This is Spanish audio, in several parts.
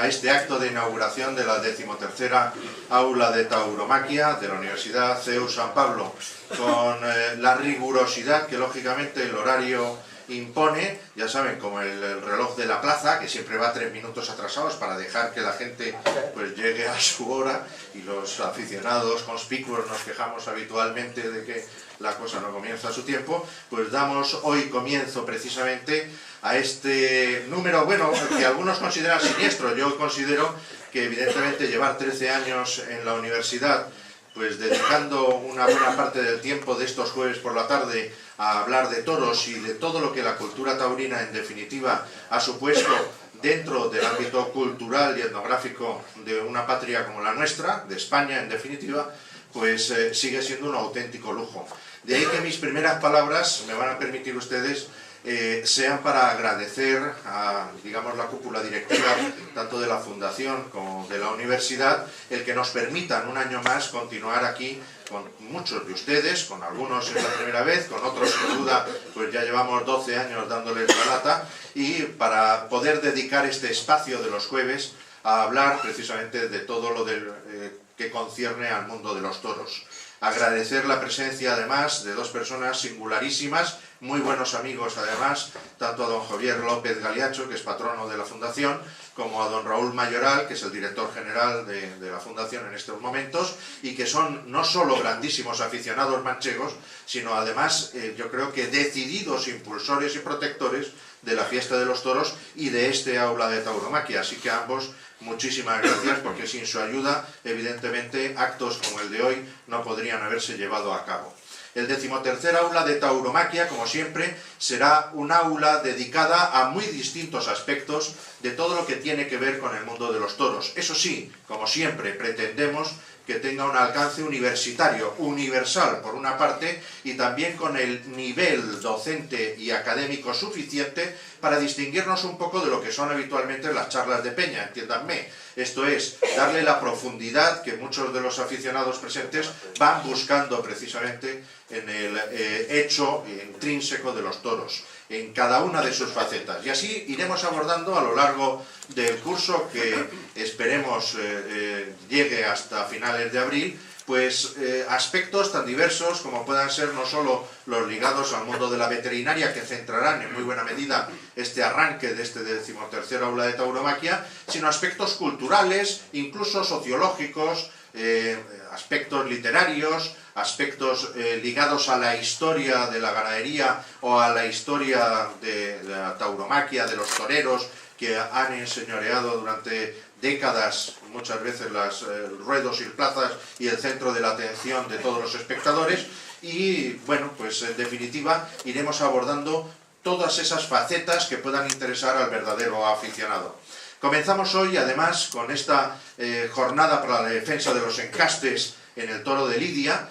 A este acto de inauguración de la 13ª aula de tauromaquia de la Universidad CEU San Pablo, con la rigurosidad que lógicamente el horario impone, ya saben, como el reloj de la plaza, que siempre va 3 minutos atrasados para dejar que la gente pues llegue a su hora, y los aficionados conspicuos nos quejamos habitualmente de que la cosa no comienza a su tiempo. Pues damos hoy comienzo precisamente a este número, bueno, que algunos consideran siniestro. Yo considero que evidentemente llevar 13 años en la universidad, pues dedicando una buena parte del tiempo de estos jueves por la tarde a hablar de toros y de todo lo que la cultura taurina en definitiva ha supuesto dentro del ámbito cultural y etnográfico de una patria como la nuestra, de España en definitiva, pues sigue siendo un auténtico lujo. De ahí que mis primeras palabras, me van a permitir ustedes, sean para agradecer a, digamos, la cúpula directiva tanto de la Fundación como de la Universidad el que nos permitan un año más continuar aquí con muchos de ustedes, con algunos es la primera vez, con otros sin duda pues ya llevamos 12 años dándoles la lata, y para poder dedicar este espacio de los jueves a hablar precisamente de todo lo que concierne al mundo de los toros. Agradecer la presencia además de dos personas singularísimas, muy buenos amigos además, tanto a don Javier López Galiacho, que es patrono de la Fundación, como a don Raúl Mayoral, que es el director general de la Fundación en estos momentos, y que son no solo grandísimos aficionados manchegos, sino además yo creo que decididos impulsores y protectores de la fiesta de los toros y de este aula de tauromaquia. Así que a ambos muchísimas gracias, porque sin su ayuda evidentemente actos como el de hoy no podrían haberse llevado a cabo. El 13º aula de tauromaquia, como siempre, será un aula dedicada a muy distintos aspectos de todo lo que tiene que ver con el mundo de los toros. Eso sí, como siempre, pretendemos que tenga un alcance universitario, universal por una parte, y también con el nivel docente y académico suficiente para distinguirnos un poco de lo que son habitualmente las charlas de peña, entiéndanme. Esto es, darle la profundidad que muchos de los aficionados presentes van buscando precisamente en el hecho intrínseco de los toros, en cada una de sus facetas. Y así iremos abordando a lo largo del curso, que esperemos llegue hasta finales de abril, pues aspectos tan diversos como puedan ser no solo los ligados al mundo de la veterinaria, que centrarán en muy buena medida este arranque de este 13º aula de tauromaquia, sino aspectos culturales, incluso sociológicos, aspectos literarios, aspectos ligados a la historia de la ganadería o a la historia de la tauromaquia, de los toreros que han enseñoreado durante décadas, muchas veces los ruedos y plazas y el centro de la atención de todos los espectadores. Y bueno, pues en definitiva iremos abordando todas esas facetas que puedan interesar al verdadero aficionado. Comenzamos hoy además con esta jornada para la defensa de los encastes en el toro de Lidia,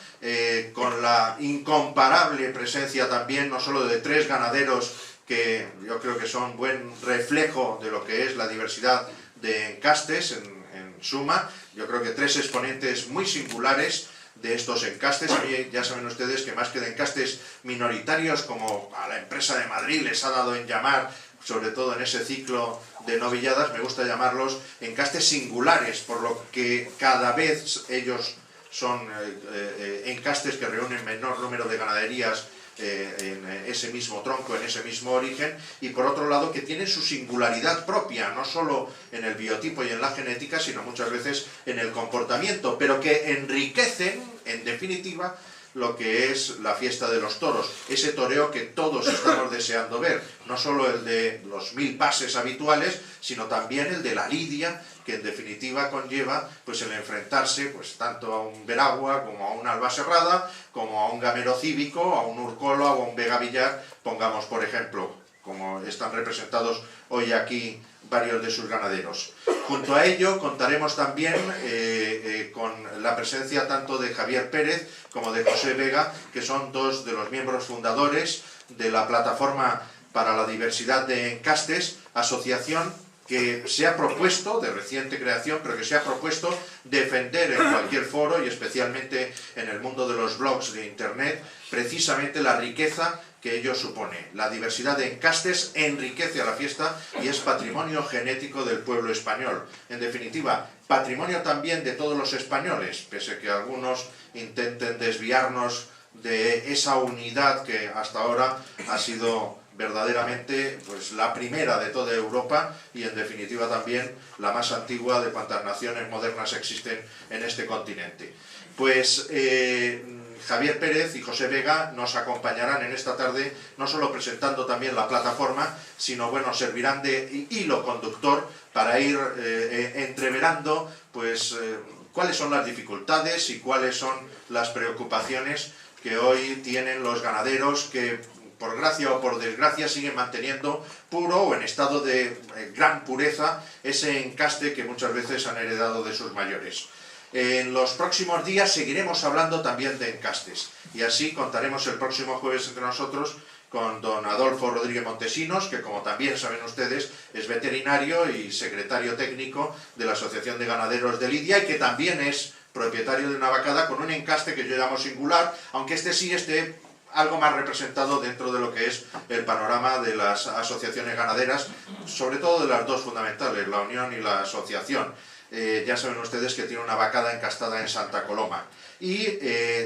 con la incomparable presencia también no solo de 3 ganaderos que yo creo que son buen reflejo de lo que es la diversidad de encastes en suma. Yo creo que 3 exponentes muy singulares de estos encastes. A mí ya saben ustedes que más que de encastes minoritarios, como a la empresa de Madrid les ha dado en llamar, sobre todo en ese ciclo de novilladas, me gusta llamarlos encastes singulares, por lo que cada vez ellos son encastes que reúnen menor número de ganaderías en ese mismo tronco, en ese mismo origen, y por otro lado que tienen su singularidad propia, no solo en el biotipo y en la genética, sino muchas veces en el comportamiento, pero que enriquecen, en definitiva, lo que es la fiesta de los toros, ese toreo que todos estamos deseando ver, no solo el de los 1000 pases habituales, sino también el de la lidia, que en definitiva conlleva pues el enfrentarse pues tanto a un veragua como a una albacerrada, como a un gamero cívico, a un urcolo, a un vegavillar, pongamos por ejemplo, como están representados hoy aquí varios de sus ganaderos. Junto a ello contaremos también con la presencia tanto de Javier Pérez como de José Vega, que son 2 de los miembros fundadores de la Plataforma para la Diversidad de Encastes, asociación que se ha propuesto, de reciente creación, pero que se ha propuesto defender en cualquier foro y especialmente en el mundo de los blogs de internet, precisamente la riqueza que ello supone. La diversidad de encastes enriquece a la fiesta y es patrimonio genético del pueblo español. En definitiva, patrimonio también de todos los españoles, pese a que algunos intenten desviarnos de esa unidad que hasta ahora ha sido verdaderamente pues, la primera de toda Europa y en definitiva también la más antigua de cuantas naciones modernas existen en este continente. Pues Javier Pérez y José Vega nos acompañarán en esta tarde, no solo presentando también la plataforma, sino bueno, servirán de hilo conductor para ir entreverando pues, cuáles son las dificultades y cuáles son las preocupaciones que hoy tienen los ganaderos que por gracia o por desgracia siguen manteniendo puro o en estado de gran pureza ese encaste que muchas veces han heredado de sus mayores. En los próximos días seguiremos hablando también de encastes y así contaremos el próximo jueves entre nosotros con don Adolfo Rodríguez Montesinos, que como también saben ustedes es veterinario y secretario técnico de la Asociación de Ganaderos de Lidia y que también es propietario de una vacada con un encaste que yo llamo singular, aunque este sí esté algo más representado dentro de lo que es el panorama de las asociaciones ganaderas, sobre todo de las dos fundamentales, la Unión y la Asociación. Ya saben ustedes que tiene una vacada encastada en Santa Coloma. Y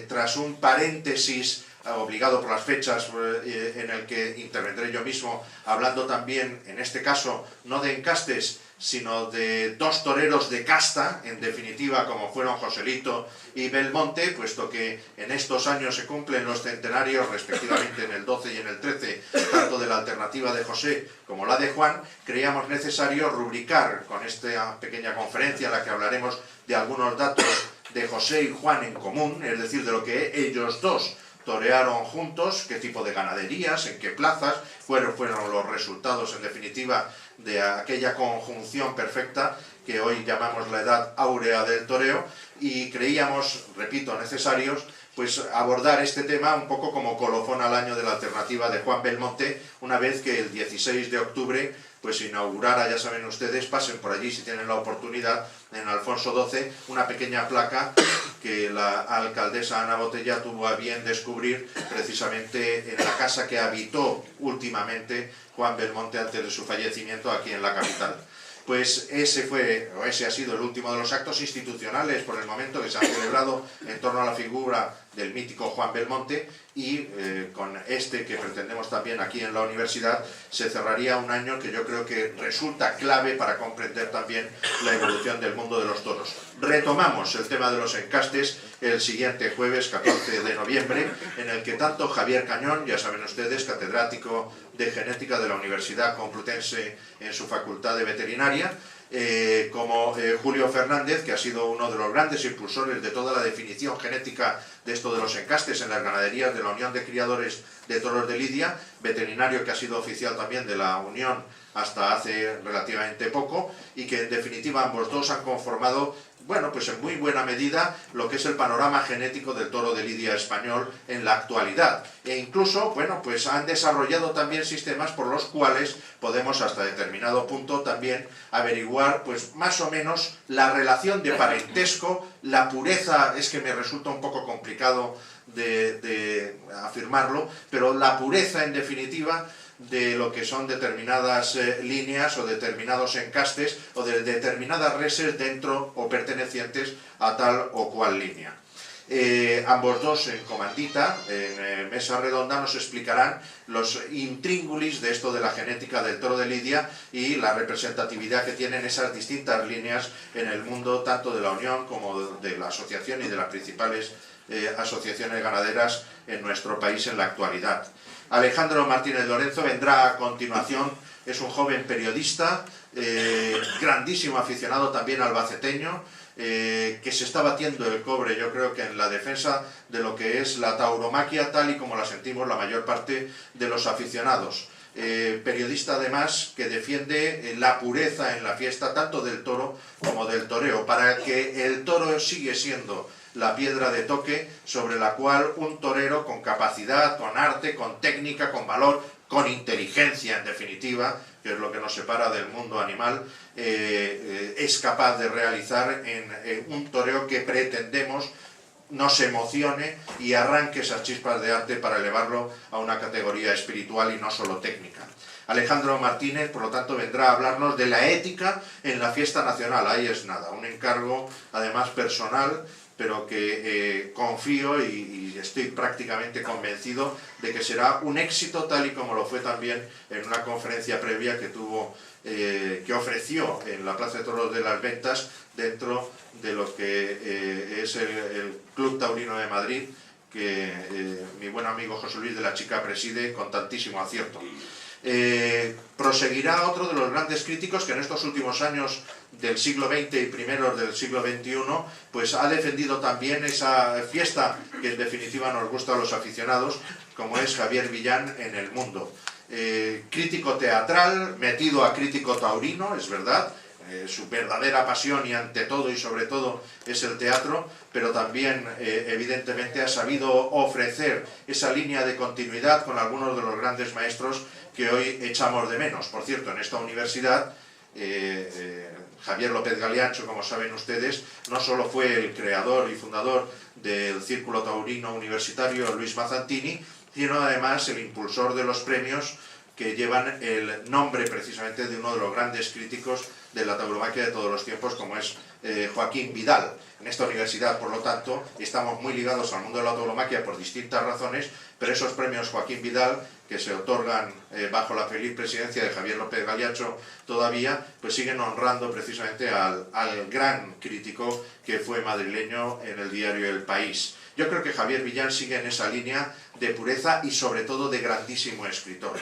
tras un paréntesis obligado por las fechas en el que intervendré yo mismo, hablando también, en este caso, no de encastes, sino de dos toreros de casta, en definitiva, como fueron Joselito y Belmonte, puesto que en estos años se cumplen los centenarios, respectivamente en el 12 y en el 13, tanto de la alternativa de José como la de Juan, creíamos necesario rubricar con esta pequeña conferencia en la que hablaremos de algunos datos de José y Juan en común, es decir, de lo que ellos dos torearon juntos, qué tipo de ganaderías, en qué plazas, fueron los resultados en definitiva de aquella conjunción perfecta que hoy llamamos la edad áurea del toreo y creíamos, repito, necesarios pues abordar este tema un poco como colofón al año de la alternativa de Juan Belmonte, una vez que el 16 de octubre pues inaugurara, ya saben ustedes, pasen por allí si tienen la oportunidad, en Alfonso XII, una pequeña placa que la alcaldesa Ana Botella tuvo a bien descubrir precisamente en la casa que habitó últimamente Juan Belmonte antes de su fallecimiento aquí en la capital. Pues ese ha sido el último de los actos institucionales por el momento que se han celebrado en torno a la figura del mítico Juan Belmonte y con este que pretendemos también aquí en la universidad se cerraría un año que yo creo que resulta clave para comprender también la evolución del mundo de los toros. Retomamos el tema de los encastes el siguiente jueves 14 de noviembre en el que tanto Javier Cañón, ya saben ustedes, catedrático de genética de la Universidad Complutense en su facultad de veterinaria, como Julio Fernández, que ha sido uno de los grandes impulsores de toda la definición genética de esto de los encastes en las ganaderías de la Unión de Criadores de Toros de Lidia, veterinario que ha sido oficial también de la Unión hasta hace relativamente poco y que en definitiva ambos dos han conformado, bueno, pues en muy buena medida lo que es el panorama genético del toro de lidia español en la actualidad. E incluso, bueno, pues han desarrollado también sistemas por los cuales podemos hasta determinado punto también averiguar, pues más o menos la relación de parentesco, la pureza, es que me resulta un poco complicado de afirmarlo, pero la pureza en definitiva de lo que son determinadas líneas o determinados encastes o de determinadas reses dentro o pertenecientes a tal o cual línea. Ambos dos en comandita, en mesa redonda, nos explicarán los intríngulis de esto de la genética del toro de lidia y la representatividad que tienen esas distintas líneas en el mundo tanto de la Unión como de la asociación y de las principales asociaciones ganaderas en nuestro país en la actualidad. Alejandro Martínez Lorenzo vendrá a continuación, es un joven periodista, grandísimo aficionado también albaceteño, que se está batiendo el cobre, yo creo que en la defensa de lo que es la tauromaquia tal y como la sentimos la mayor parte de los aficionados. Periodista además que defiende la pureza en la fiesta tanto del toro como del toreo, para que el toro sigue siendo la piedra de toque sobre la cual un torero con capacidad, con arte, con técnica, con valor, con inteligencia en definitiva, que es lo que nos separa del mundo animal, es capaz de realizar en un toreo que pretendemos nos emocione y arranque esas chispas de arte para elevarlo a una categoría espiritual y no solo técnica. Alejandro Martínez, por lo tanto, vendrá a hablarnos de la ética en la fiesta nacional. Ahí es nada, un encargo además personal, pero que confío y estoy prácticamente convencido de que será un éxito, tal y como lo fue también en una conferencia previa que tuvo, que ofreció en la Plaza de Toros de las Ventas, dentro de lo que es el Club Taurino de Madrid, que mi buen amigo José Luis de la Chica preside con tantísimo acierto. Proseguirá otro de los grandes críticos que en estos últimos años del siglo XX y primeros del siglo XXI pues ha defendido también esa fiesta que en definitiva nos gusta a los aficionados, como es Javier Villán en El Mundo. Crítico teatral, metido a crítico taurino, es verdad, su verdadera pasión y ante todo y sobre todo es el teatro, pero también evidentemente ha sabido ofrecer esa línea de continuidad con algunos de los grandes maestros que hoy echamos de menos. Por cierto, en esta universidad Javier López Galiancho, como saben ustedes, no solo fue el creador y fundador del Círculo Taurino Universitario Luis Mazzantini, sino además el impulsor de los premios que llevan el nombre precisamente de uno de los grandes críticos de la tauromaquia de todos los tiempos, como es Joaquín Vidal. En esta universidad, por lo tanto, estamos muy ligados al mundo de la tauromaquia por distintas razones, pero esos premios Joaquín Vidal, que se otorgan bajo la feliz presidencia de Javier López Galiancho todavía, pues siguen honrando precisamente al gran crítico que fue madrileño en el diario El País. Yo creo que Javier Villán sigue en esa línea de pureza y sobre todo de grandísimo escritor,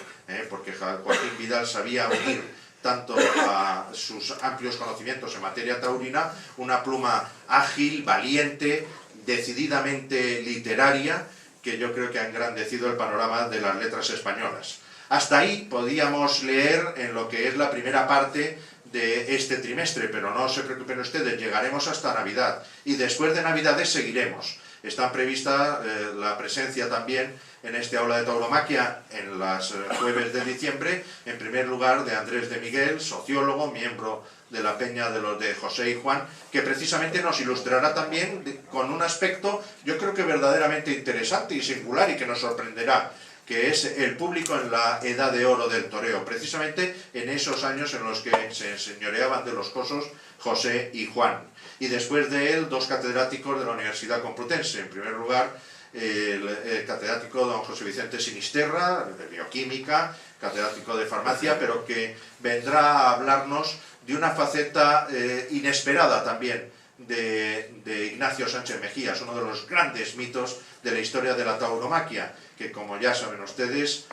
porque Joaquín Vidal sabía unir tanto a sus amplios conocimientos en materia taurina, una pluma ágil, valiente, decididamente literaria, que yo creo que ha engrandecido el panorama de las letras españolas. Hasta ahí podíamos leer en lo que es la primera parte de este trimestre, pero no se preocupen ustedes, llegaremos hasta Navidad y después de Navidades seguiremos. Está prevista la presencia también en este aula de tauromaquia en las jueves de diciembre, en primer lugar de Andrés de Miguel, sociólogo, miembro de la Peña de los de José y Juan, que precisamente nos ilustrará también con un aspecto yo creo que verdaderamente interesante y singular y que nos sorprenderá, que es el público en la edad de oro del toreo, precisamente en esos años en los que se enseñoreaban de los cosos José y Juan. Y después de él, dos catedráticos de la Universidad Complutense. En primer lugar, el catedrático don José Vicente Sinisterra, de bioquímica, catedrático de farmacia, pero que vendrá a hablarnos de una faceta inesperada también de Ignacio Sánchez Mejías, uno de los grandes mitos de la historia de la tauromaquia, que como ya saben ustedes,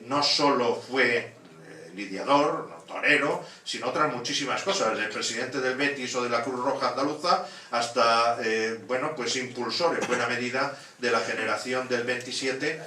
no solo fue lidiador, torero, sino otras muchísimas cosas, desde el presidente del Betis o de la Cruz Roja Andaluza hasta, bueno, pues impulsor en buena medida de la generación del 27,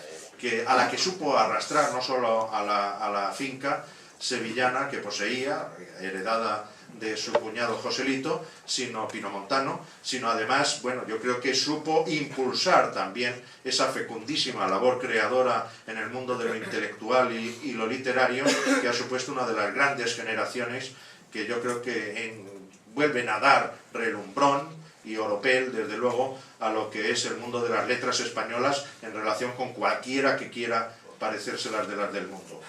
a la que supo arrastrar no solo a la finca sevillana que poseía, heredada de su cuñado Joselito, sino pinomontano, sino además, bueno, yo creo que supo impulsar también esa fecundísima labor creadora en el mundo de lo intelectual y lo literario, que ha supuesto una de las grandes generaciones que yo creo que vuelven a dar relumbrón y oropel, desde luego, a lo que es el mundo de las letras españolas en relación con cualquiera que quiera parecérselas de las del mundo.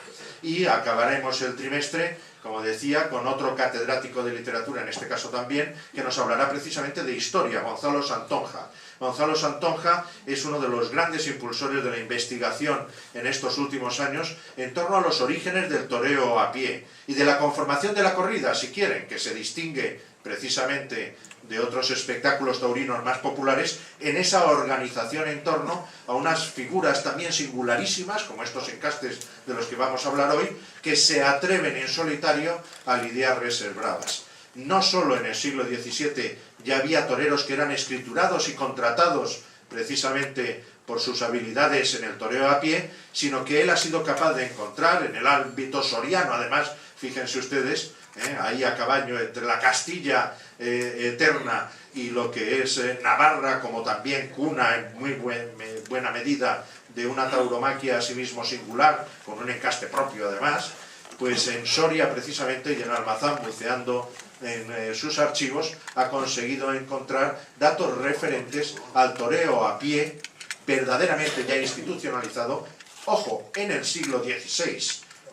Y acabaremos el trimestre, como decía, con otro catedrático de literatura, en este caso también, que nos hablará precisamente de historia, Gonzalo Santonja. Gonzalo Santonja es uno de los grandes impulsores de la investigación en estos últimos años en torno a los orígenes del toreo a pie y de la conformación de la corrida, si quieren, que se distingue precisamente de otros espectáculos taurinos más populares, en esa organización en torno a unas figuras también singularísimas, como estos encastes de los que vamos a hablar hoy, que se atreven en solitario a lidiar reses bravas. No solo en el siglo XVII ya había toreros que eran escriturados y contratados precisamente por sus habilidades en el toreo a pie, sino que él ha sido capaz de encontrar en el ámbito soriano, además, fíjense ustedes, ahí a caballo entre la Castilla eterna y lo que es Navarra, como también cuna en muy buena medida de una tauromaquia asimismo singular, con un encaste propio además, pues en Soria precisamente y en Almazán, buceando en sus archivos ha conseguido encontrar datos referentes al toreo a pie, verdaderamente ya institucionalizado, ojo, en el siglo XVI,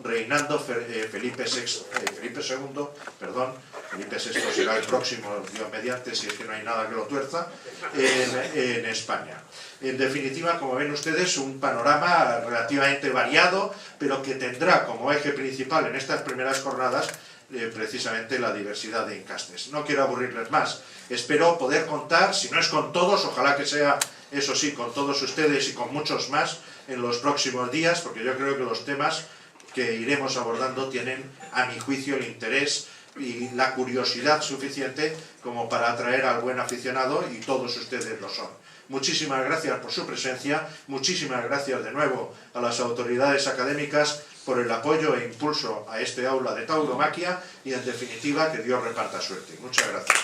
reinando Felipe II, Felipe VI será el próximo, Dios mediante, si es que no hay nada que lo tuerza, en España. En definitiva, como ven ustedes, un panorama relativamente variado, pero que tendrá como eje principal en estas primeras jornadas precisamente la diversidad de encastes. No quiero aburrirles más. Espero poder contar, si no es con todos, ojalá que sea, eso sí, con todos ustedes y con muchos más en los próximos días, porque yo creo que los temas que iremos abordando tienen, a mi juicio, el interés y la curiosidad suficiente como para atraer al buen aficionado, y todos ustedes lo son. Muchísimas gracias por su presencia, muchísimas gracias de nuevo a las autoridades académicas por el apoyo e impulso a este aula de tauromaquia y, en definitiva, que Dios reparta suerte. Muchas gracias.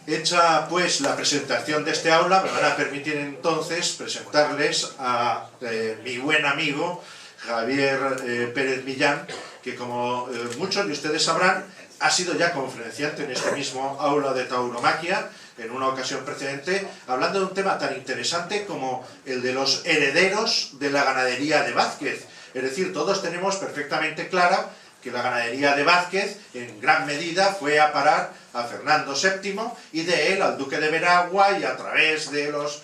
Hecha pues la presentación de este aula, me van a permitir entonces presentarles a mi buen amigo Javier Pérez Millán, que como muchos de ustedes sabrán, ha sido ya conferenciante en este mismo aula de tauromaquia en una ocasión precedente, hablando de un tema tan interesante como el de los herederos de la ganadería de Vázquez. Es decir, todos tenemos perfectamente clara que la ganadería de Vázquez en gran medida fue a parar a Fernando VII y de él al duque de Veragua, y a través de los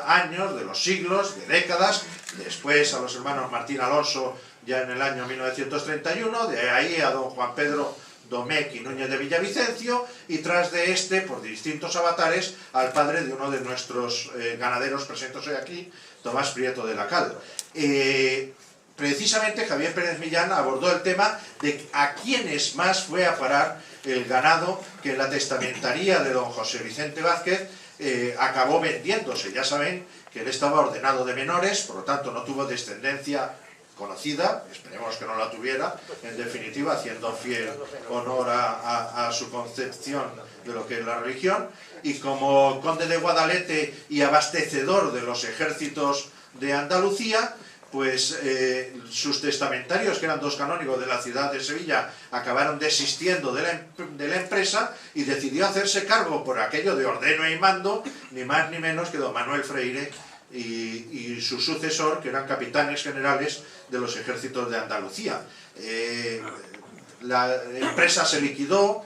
años, de los siglos, de décadas, después a los hermanos Martín Alonso ya en el año 1931, de ahí a don Juan Pedro Domecq y Núñez de Villavicencio, y tras de este, por distintos avatares, al padre de uno de nuestros ganaderos presentes hoy aquí, Tomás Prieto de la Cal. Precisamente Javier Pérez Millán abordó el tema de a quiénes más fue a parar el ganado que en la testamentaría de don José Vicente Vázquez acabó vendiéndose. Ya saben que él estaba ordenado de menores, por lo tanto no tuvo descendencia conocida, esperemos que no la tuviera, en definitiva haciendo fiel honor a su concepción de lo que es la religión, y como conde de Guadalete y abastecedor de los ejércitos de Andalucía, pues sus testamentarios, que eran dos canónigos de la ciudad de Sevilla, acabaron desistiendo de la empresa, y decidió hacerse cargo, por aquello de ordeno y mando, ni más ni menos que don Manuel Freire y su sucesor, que eran capitanes generales de los ejércitos de Andalucía. La empresa se liquidó,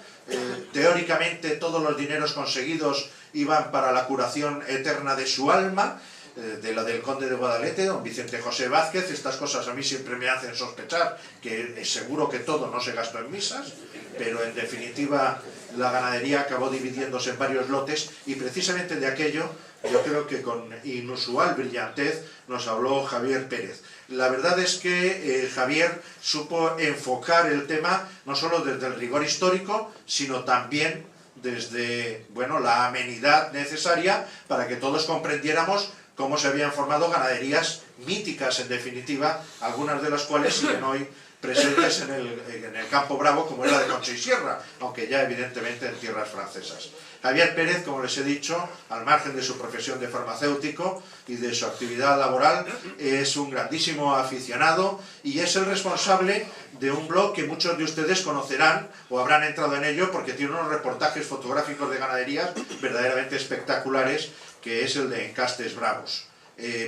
teóricamente todos los dineros conseguidos iban para la curación eterna de su alma, de la del conde de Guadalete, don Vicente José Vázquez. Estas cosas a mí siempre me hacen sospechar que es seguro que todo no se gastó en misas, pero en definitiva la ganadería acabó dividiéndose en varios lotes, y precisamente de aquello yo creo que con inusual brillantez nos habló Javier Pérez. La verdad es que Javier supo enfocar el tema no solo desde el rigor histórico, sino también desde, bueno, la amenidad necesaria para que todos comprendiéramos cómo se habían formado ganaderías míticas, en definitiva, algunas de las cuales siguen hoy presentes en el Campo Bravo, como era de Concha y Sierra, aunque ya evidentemente en tierras francesas. Javier Pérez, como les he dicho, al margen de su profesión de farmacéutico y de su actividad laboral, es un grandísimo aficionado y es el responsable de un blog que muchos de ustedes conocerán o habrán entrado en ello, porque tiene unos reportajes fotográficos de ganaderías verdaderamente espectaculares, que es el de Encastes Bravos.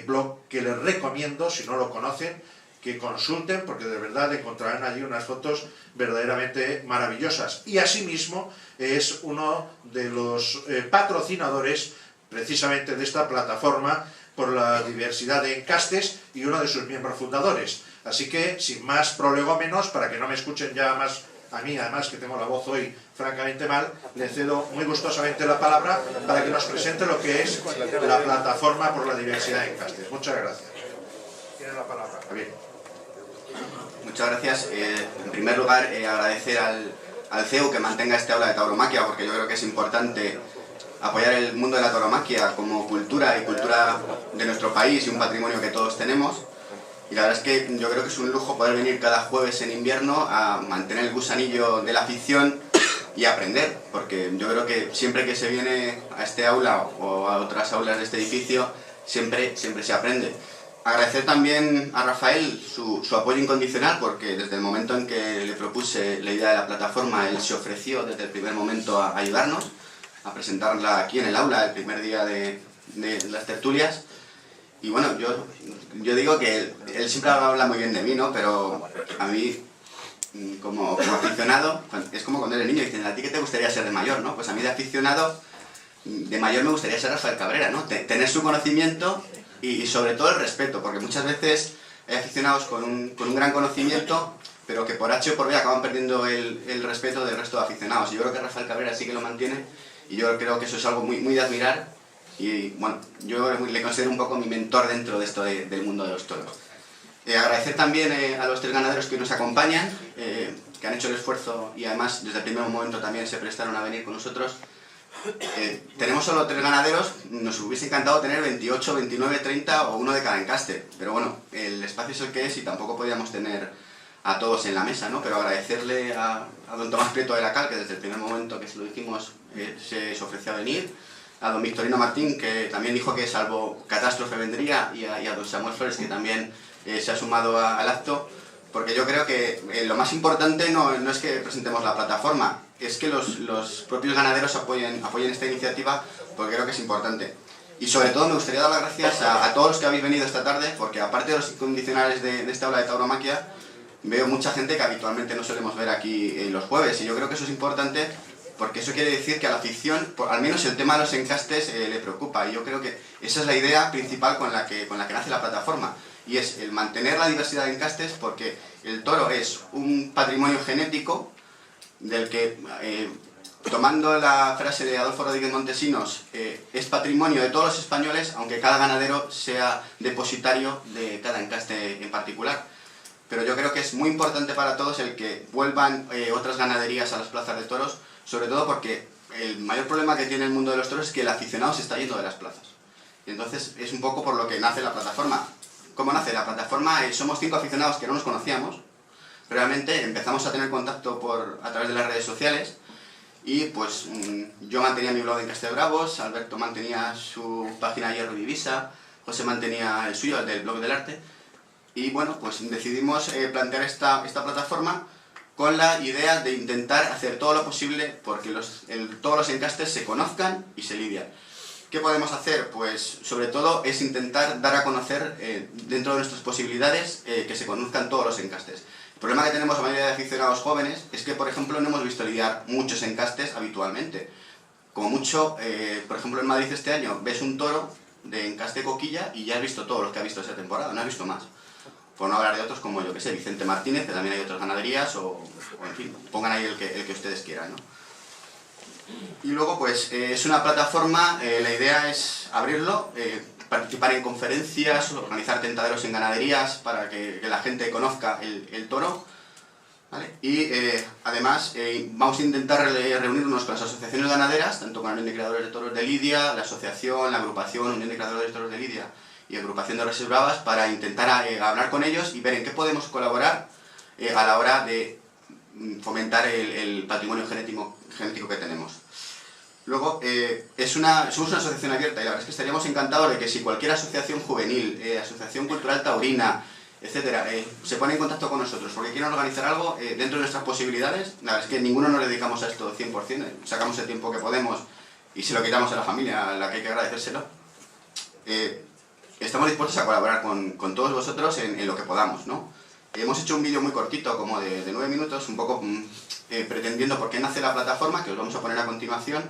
Blog que les recomiendo, si no lo conocen, que consulten, porque de verdad encontrarán allí unas fotos verdaderamente maravillosas. Y asimismo es uno de los patrocinadores precisamente de esta plataforma por la diversidad de encastes, y uno de sus miembros fundadores. Así que, sin más prolegómenos, para que no me escuchen ya más a mí, además que tengo la voz hoy francamente mal, le cedo muy gustosamente la palabra para que nos presente lo que es la plataforma por la diversidad de encastes. Muchas gracias. Tiene la palabra, Javier. Muchas gracias. En primer lugar, agradecer al CEU que mantenga este aula de tauromaquia, porque yo creo que es importante apoyar el mundo de la tauromaquia como cultura y cultura de nuestro país y un patrimonio que todos tenemos. Y la verdad es que yo creo que es un lujo poder venir cada jueves en invierno a mantener el gusanillo de la afición y aprender, porque yo creo que siempre que se viene a este aula o a otras aulas de este edificio siempre se aprende. Agradecer también a Rafael su apoyo incondicional, porque desde el momento en que le propuse la idea de la plataforma, él se ofreció desde el primer momento a ayudarnos, a presentarla aquí en el aula el primer día de las tertulias. Y bueno, yo digo que él siempre habla muy bien de mí, ¿no? Pero a mí, como aficionado, es como cuando eres niño y dicen, ¿a ti qué te gustaría ser de mayor, no? Pues a mí de aficionado, de mayor me gustaría ser Rafael Cabrera, ¿no? Tener su conocimiento y sobre todo el respeto, porque muchas veces hay aficionados con un gran conocimiento, pero que por H o por B acaban perdiendo el respeto del resto de aficionados. Y yo creo que Rafael Cabrera sí que lo mantiene, y yo creo que eso es algo muy, muy de admirar. Y bueno, yo le considero un poco mi mentor dentro de esto del mundo de los toros. Agradecer también a los 3 ganaderos que nos acompañan, que han hecho el esfuerzo y además desde el primer momento también se prestaron a venir con nosotros. Tenemos solo 3 ganaderos, nos hubiese encantado tener 28, 29, 30 o uno de cada encaste, pero bueno, el espacio es el que es y tampoco podíamos tener a todos en la mesa, ¿no? Pero agradecerle a don Tomás Prieto de la Cal, que desde el primer momento que se lo dijimos se ofreció a venir, a don Victorino Martín, que también dijo que salvo catástrofe vendría, y a don Samuel Flores, que también se ha sumado al acto, porque yo creo que lo más importante no es que presentemos la plataforma, es que los propios ganaderos apoyen esta iniciativa, porque creo que es importante. Y sobre todo me gustaría dar las gracias a todos los que habéis venido esta tarde, porque aparte de los incondicionales de esta aula de tauromaquia, veo mucha gente que habitualmente no solemos ver aquí los jueves, y yo creo que eso es importante, porque eso quiere decir que a la afición, al menos el tema de los encastes, le preocupa, y yo creo que esa es la idea principal con la que nace la plataforma, y es el mantener la diversidad de encastes, porque el toro es un patrimonio genético del que, tomando la frase de Adolfo Rodríguez Montesinos, es patrimonio de todos los españoles, aunque cada ganadero sea depositario de cada encaste en particular. Pero yo creo que es muy importante para todos el que vuelvan otras ganaderías a las plazas de toros, sobre todo porque el mayor problema que tiene el mundo de los toros es que el aficionado se está yendo de las plazas. Y entonces es un poco por lo que nace la plataforma. ¿Cómo nace la plataforma? Somos 5 aficionados que no nos conocíamos. Realmente empezamos a tener contacto a través de las redes sociales y pues yo mantenía mi blog en Castebravos, Alberto mantenía su página Hierro y Divisa, José mantenía el suyo, el del blog del arte, y bueno, pues decidimos plantear esta plataforma con la idea de intentar hacer todo lo posible porque todos los encastes se conozcan y se lidian. ¿Qué podemos hacer? Pues sobre todo es intentar dar a conocer dentro de nuestras posibilidades que se conozcan todos los encastes. El problema que tenemos la mayoría de aficionados jóvenes es que, por ejemplo, no hemos visto lidiar muchos encastes habitualmente. Como mucho, por ejemplo, en Madrid este año ves un toro de encaste coquilla y ya has visto todos los que has visto esa temporada, no has visto más. Por no hablar de otros como, yo que sé, Vicente Martínez, que también hay otras ganaderías, o en fin, pongan ahí el que ustedes quieran, ¿no? Y luego, pues, es una plataforma, la idea es abrirlo, participar en conferencias, organizar tentaderos en ganaderías para que la gente conozca el toro, ¿vale? Y además vamos a intentar reunirnos con las asociaciones ganaderas, tanto con la Unión de Criadores de Toros de Lidia, la asociación, la agrupación Unión de Criadores de Toros de Lidia y agrupación de Reses Bravas, para intentar hablar con ellos y ver en qué podemos colaborar a la hora de fomentar el patrimonio genético que tenemos. Luego, somos una asociación abierta y la verdad es que estaríamos encantados de que si cualquier asociación juvenil, asociación cultural taurina, etcétera, se pone en contacto con nosotros porque quieren organizar algo dentro de nuestras posibilidades. La verdad es que ninguno nos dedicamos a esto 100%, sacamos el tiempo que podemos y se lo quitamos a la familia, a la que hay que agradecérselo. Estamos dispuestos a colaborar con todos vosotros en lo que podamos, ¿no? Hemos hecho un vídeo muy cortito, como de 9 minutos, un poco pretendiendo por qué nace la plataforma, que os vamos a poner a continuación,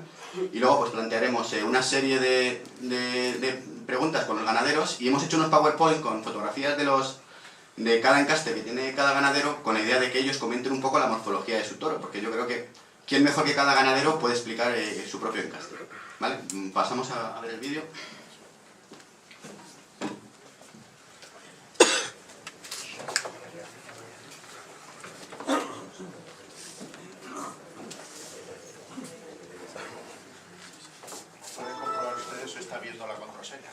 y luego pues plantearemos una serie de preguntas con los ganaderos, y hemos hecho unos PowerPoint con fotografías de cada encaste que tiene cada ganadero, con la idea de que ellos comenten un poco la morfología de su toro, porque yo creo que quién mejor que cada ganadero puede explicar su propio encaste, ¿vale? Pasamos a ver el vídeo. Pueden comprobar ustedes si está viendo la contraseña.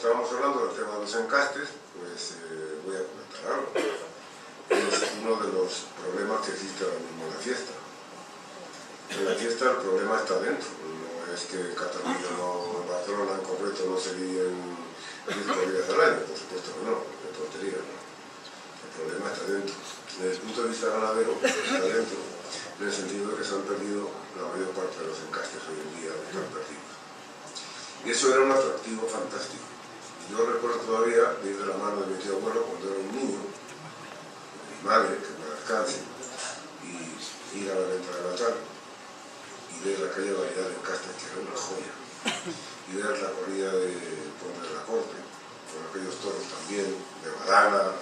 estábamos hablando del tema de los encastes, pues voy a comentar algo. Es uno de los problemas que existe ahora mismo en la fiesta. En la fiesta el problema está dentro. No es que Cataluña o Barcelona en concreto no se líen 10 corridas al año, por supuesto que no, es tontería, ¿no? El problema está dentro. Desde el punto de vista ganadero, está dentro, en el sentido de que se han perdido la mayor parte de los encastes hoy en día, están perdidos. Y eso era un atractivo fantástico. Yo recuerdo todavía de ir de la mano de mi tío abuelo cuando era un niño, mi madre, que me descanse, y ir a la venta de la tarde y ver aquella variedad de encastes que era una joya, y ver la corrida de Conde de la Corte, con aquellos toros también de badana,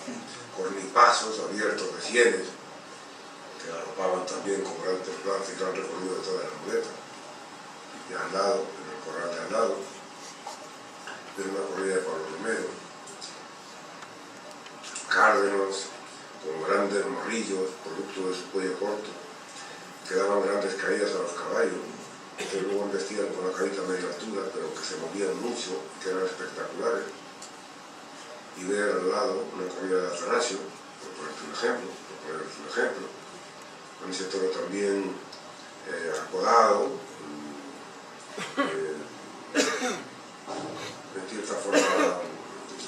cornipazos abiertos de sienes, que arropaban también con gran templanza y gran recorrido de toda la muleta. Y al lado, en el corral de al lado, ver una corrida de Pablo Romero, cárdenos con grandes morrillos, producto de su cuello corto, que daban grandes caídas a los caballos, que luego embestían con la cabeza a media altura, pero que se movían mucho y que eran espectaculares. Y ver al lado una corrida de Atanasio, por ponerte un ejemplo, con ese toro también acodado, en cierta forma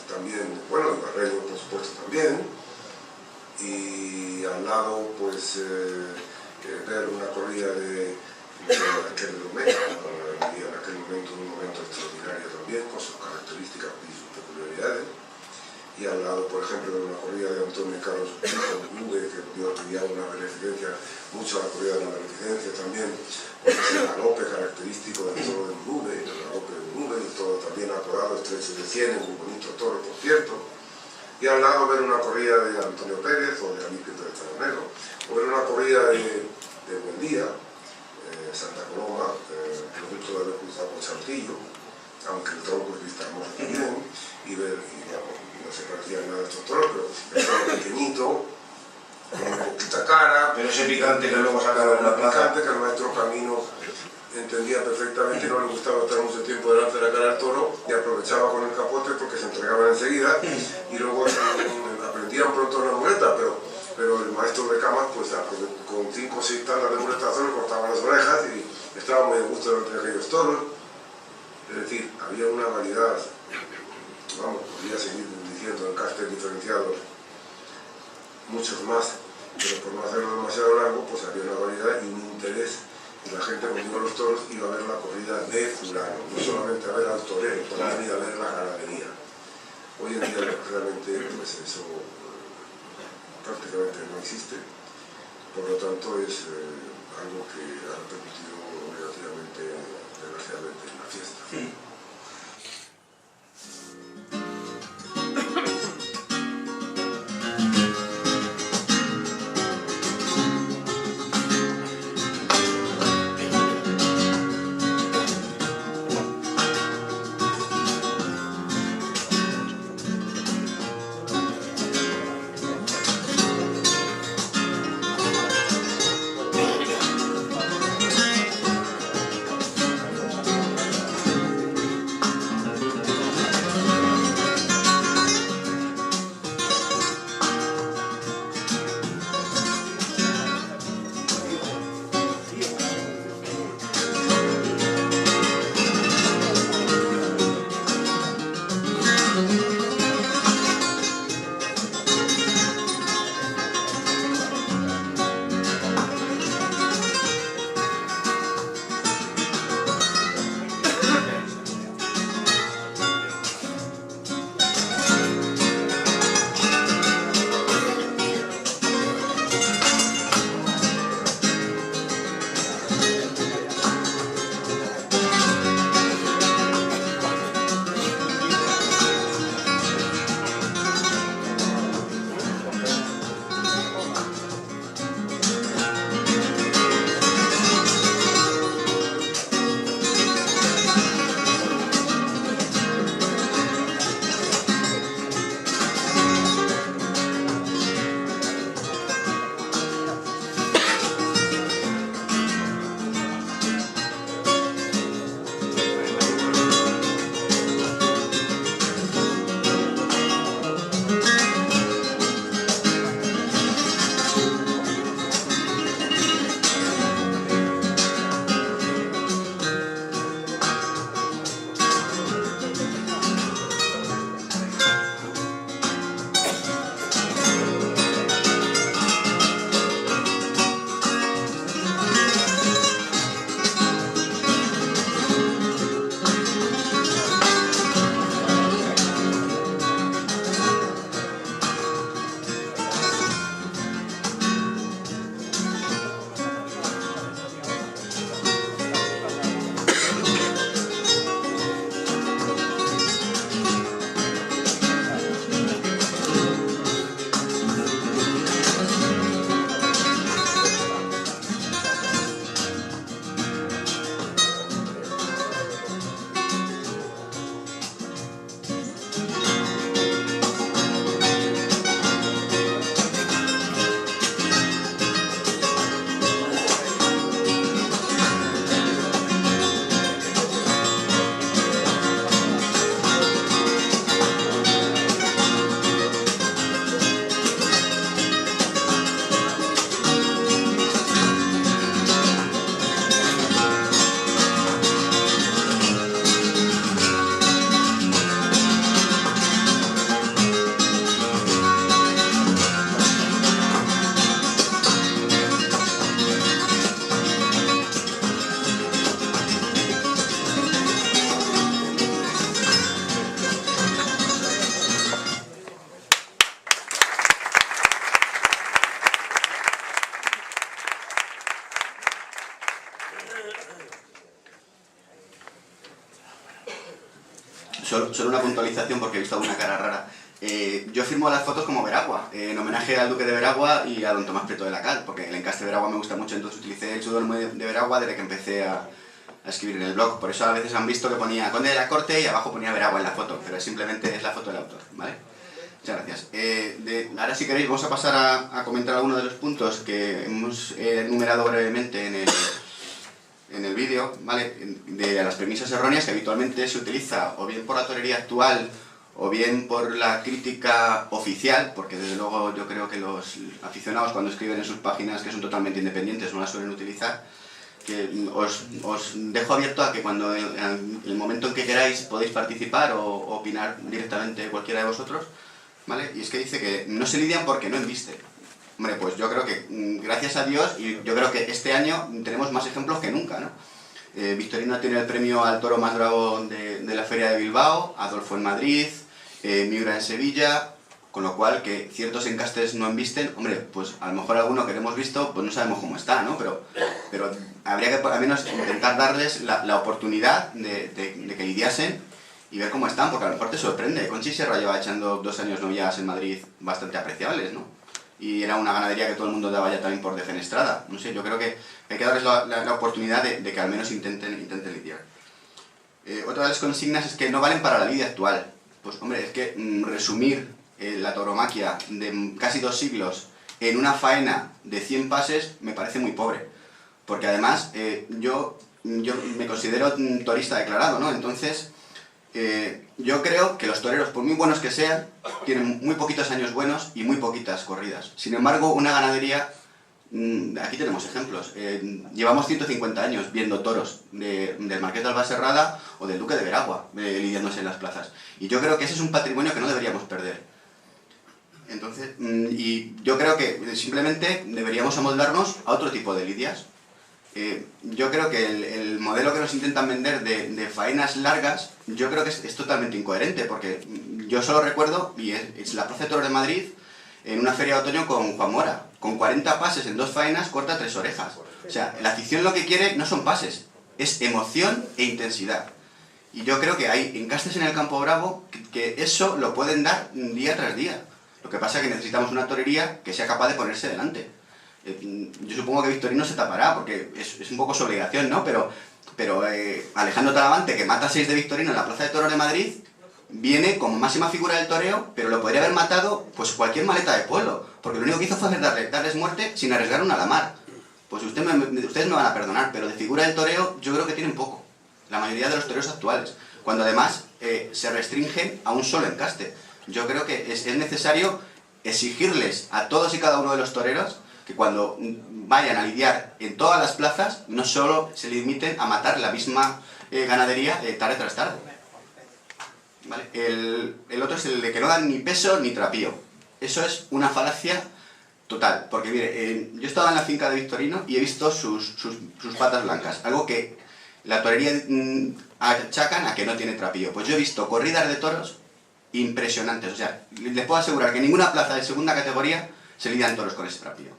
también, bueno, el barreño por supuesto también, y al lado pues ver una corrida de aquel momento, y en aquel momento un momento extraordinario también, con sus características y sus peculiaridades. Y al lado, por ejemplo, de una corrida de Antonio y Carlos Nube, que dio una beneficencia, mucho a la corrida de la beneficencia también, pues el galope característico del toro de Nube, el galope de Nube, el toro también acordado, estrecho de sienes, un bonito toro, por cierto. Y al lado ver una corrida de Antonio Pérez o de Alipio Pérez Taronero, o ver una corrida de Buendía, Santa Coloma, producto de haber cruzado con Saltillo, aunque el tronco es vista hermoso también, y ver, no se parecían nada a estos toros, pero el toro pequeñito, con una poquita cara. Pero ese picante que luego sacaba en la plaza. Picante que el maestro Camino entendía perfectamente y no le gustaba estar mucho tiempo delante de la cara del toro y aprovechaba con el capote porque se entregaban enseguida y luego aprendían pronto la muleta, pero el maestro de camas pues con 5 o 6 tandas de muletazo le cortaban las orejas y estaba muy a gusto delante de aquellos toros. Es decir, había una variedad, vamos, podría seguir diciendo encastes diferenciados, muchos más, pero por no hacerlo demasiado largo, pues había una variedad y un interés, y la gente cuando iba a los toros iba a ver la corrida de fulano, no solamente a ver al torero, también iba a ver la ganadería. Hoy en día realmente pues eso prácticamente no existe, por lo tanto es algo que ha repercutido negativamente, desgraciadamente, en la fiesta. Solo una puntualización porque he visto alguna cara rara. Yo firmo las fotos como Veragua, en homenaje al duque de Veragua y a don Tomás Prieto de la Cal, porque el encaste de Veragua me gusta mucho, entonces utilicé el seudónimo de Veragua desde que empecé a escribir en el blog. Por eso a veces han visto que ponía Conde de la Corte y abajo ponía Veragua en la foto, pero simplemente es la foto del autor, ¿vale? Muchas gracias. Ahora si queréis vamos a pasar a comentar algunos de los puntos que hemos enumerado brevemente en el vídeo, ¿vale? De las premisas erróneas que habitualmente se utiliza o bien por la torería actual o bien por la crítica oficial, porque desde luego yo creo que los aficionados cuando escriben en sus páginas que son totalmente independientes no las suelen utilizar, que os dejo abierto a que cuando en el momento en que queráis podéis participar o opinar directamente cualquiera de vosotros, ¿vale? Y es que dice que no se lidian porque no embisten. Hombre, pues yo creo que gracias a Dios, y yo creo que este año tenemos más ejemplos que nunca, ¿no? Victorino tiene el premio al toro más bravo de la Feria de Bilbao, Adolfo en Madrid, Miura en Sevilla, con lo cual que ciertos encastes no embisten, hombre, pues a lo mejor alguno que no hemos visto, pues no sabemos cómo está, ¿no? Pero habría que al menos intentar darles la oportunidad de que lidiasen y ver cómo están, porque a lo mejor te sorprende. Conchi Serra lleva echando 2 años novilladas en Madrid bastante apreciables, ¿no? Y era una ganadería que todo el mundo daba ya también por defenestrada. No sé, yo creo que hay que darles la oportunidad de que al menos intenten lidiar. Otra de las consignas es que no valen para la lidia actual. Pues hombre, es que resumir la tauromaquia de casi 2 siglos en una faena de 100 pases me parece muy pobre. Porque además yo me considero torista declarado, ¿no? Entonces yo creo que los toreros, por muy buenos que sean, tienen muy poquitos años buenos y muy poquitas corridas. Sin embargo, una ganadería, aquí tenemos ejemplos, llevamos 150 años viendo toros del Marqués de Albaserrada o del Duque de Veragua lidiándose en las plazas. Y yo creo que ese es un patrimonio que no deberíamos perder. Entonces, y yo creo que simplemente deberíamos amoldarnos a otro tipo de lidias. Yo creo que el modelo que nos intentan vender de faenas largas, yo creo que es totalmente incoherente, porque yo solo recuerdo, y es la Plaza de Toros de Madrid, en una feria de otoño con Juan Mora, con 40 pases en 2 faenas, corta 3 orejas. O sea, la afición lo que quiere no son pases, es emoción e intensidad. Y yo creo que hay encastes en el Campo Bravo que eso lo pueden dar día tras día. Lo que pasa es que necesitamos una torería que sea capaz de ponerse delante. Yo supongo que Victorino se tapará, porque es un poco su obligación, ¿no? Pero Alejandro Talavante, que mata 6 de Victorino en la Plaza de Toros de Madrid, viene como máxima figura del toreo, pero lo podría haber matado pues cualquier maleta de pueblo, porque lo único que hizo fue darles muerte sin arriesgar una a la mar. Pues ustedes me van a perdonar, pero de figura del toreo yo creo que tienen poco, la mayoría de los toreros actuales, cuando además se restringen a un solo encaste. Yo creo que es necesario exigirles a todos y cada uno de los toreros que cuando vayan a lidiar en todas las plazas, no solo se limiten a matar la misma ganadería tarde tras tarde. ¿Vale? El otro es el de que no dan ni peso ni trapío. Eso es una falacia total, porque mire, yo estaba en la finca de Victorino y he visto sus patas blancas, algo que la torería achacan a que no tiene trapío. Pues yo he visto corridas de toros impresionantes, o sea, les puedo asegurar que en ninguna plaza de segunda categoría se lidian toros con ese trapío.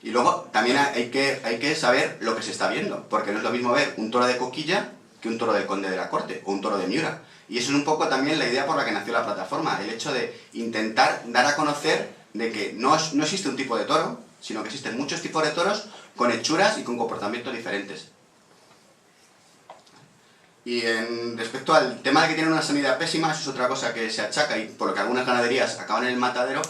Y luego también hay que saber lo que se está viendo, porque no es lo mismo ver un toro de Coquilla que un toro del Conde de la Corte o un toro de Miura. Y eso es un poco también la idea por la que nació la plataforma, el hecho de intentar dar a conocer de que no existe un tipo de toro, sino que existen muchos tipos de toros con hechuras y con comportamientos diferentes. Y respecto al tema de que tienen una sanidad pésima, eso es otra cosa que se achaca y por lo que algunas ganaderías acaban en el matadero,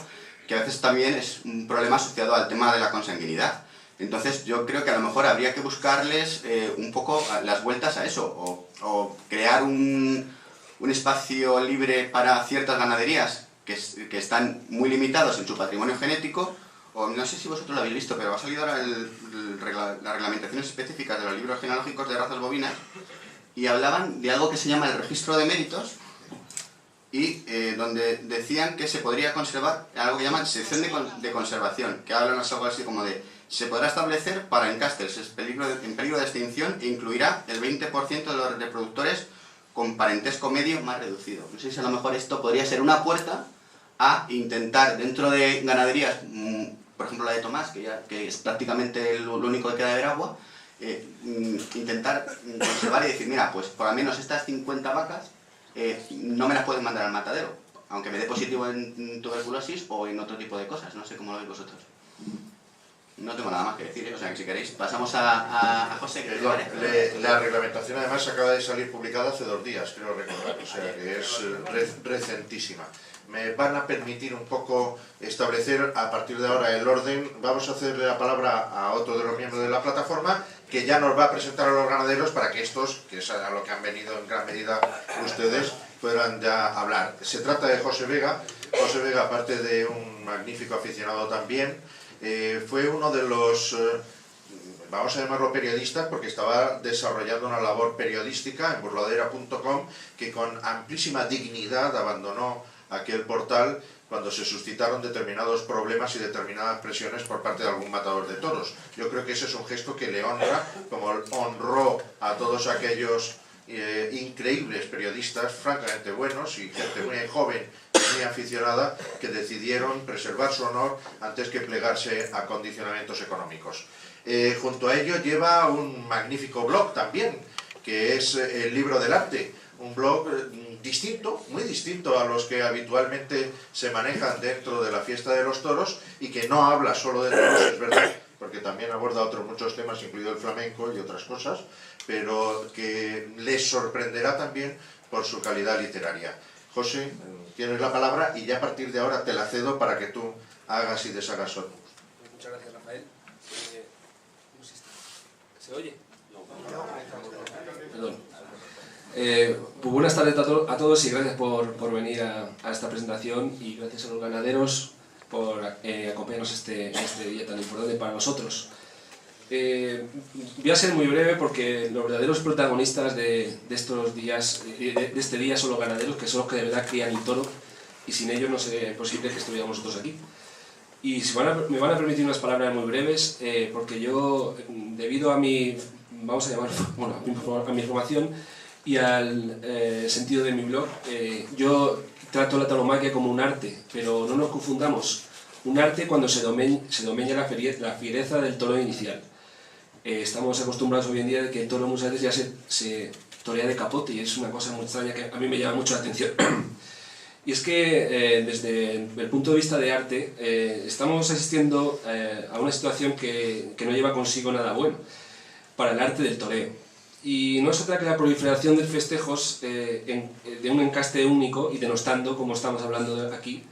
que a veces también es un problema asociado al tema de la consanguinidad. Entonces yo creo que a lo mejor habría que buscarles un poco las vueltas a eso, o crear un espacio libre para ciertas ganaderías que están muy limitados en su patrimonio genético, o no sé si vosotros lo habéis visto, pero ha salido ahora las reglamentaciones específicas de los libros genealógicos de razas bovinas, y hablaban de algo que se llama el registro de méritos, y donde decían que se podría conservar algo que llaman sección de conservación, que hablan algo así como de se podrá establecer para encastes en peligro de extinción e incluirá el 20% de los reproductores con parentesco medio más reducido. No sé si a lo mejor esto podría ser una puerta a intentar dentro de ganaderías, por ejemplo la de Tomás, que es prácticamente lo único que queda de Veragua, intentar conservar y decir, mira, pues por lo menos estas 50 vacas no me las pueden mandar al matadero, aunque me dé positivo en tuberculosis o en otro tipo de cosas. No sé cómo lo veis vosotros. No tengo nada más que decir, o sea que si queréis pasamos a José. La reglamentación además acaba de salir publicada hace 2 días, creo recordar, o sea que es recentísima. Me van a permitir un poco establecer a partir de ahora el orden. Vamos a hacerle la palabra a otro de los miembros de la plataforma que ya nos va a presentar a los ganaderos para que estos, que es a lo que han venido en gran medida ustedes, puedan ya hablar. Se trata de José Vega. José Vega, aparte de un magnífico aficionado también, fue uno de los, vamos a llamarlo periodistas, porque estaba desarrollando una labor periodística en burladera.com, que con amplísima dignidad abandonó aquel portal cuando se suscitaron determinados problemas y determinadas presiones por parte de algún matador de toros. Yo creo que ese es un gesto que le honra, como honró a todos aquellos increíbles periodistas, francamente buenos y gente muy joven y muy aficionada, que decidieron preservar su honor antes que plegarse a condicionamientos económicos. Junto a ello lleva un magnífico blog también, que es El Libro del Arte, un blog distinto, muy distinto a los que habitualmente se manejan dentro de la fiesta de los toros, y que no habla solo de toros, es verdad, porque también aborda otros muchos temas, incluido el flamenco y otras cosas, pero que les sorprenderá también por su calidad literaria. José, tienes la palabra y ya a partir de ahora te la cedo para que tú hagas y deshagas solo. Muchas gracias, Rafael. ¿Se oye? Perdón. Pues buenas tardes a todos y gracias por venir a esta presentación, y gracias a los ganaderos por acompañarnos este día tan importante para nosotros. Voy a ser muy breve porque los verdaderos protagonistas de estos días, de este día, son los ganaderos, que son los que de verdad crían el toro, y sin ellos no sería posible que estuviéramos nosotros aquí. Y me van a permitir unas palabras muy breves, porque yo, debido a mi, vamos a llamar, bueno, a mi formación y al sentido de mi blog, yo trato la tauromaquia como un arte, pero no nos confundamos. Un arte cuando se domeña la fiereza del toro inicial. Estamos acostumbrados hoy en día de que el toro muchas veces ya se torea de capote, y es una cosa muy extraña que a mí me llama mucho la atención. Y es que desde el punto de vista de arte estamos asistiendo a una situación que no lleva consigo nada bueno para el arte del toreo. Y no es otra que la proliferación de festejos de un encaste único y denostando, como estamos hablando aquí,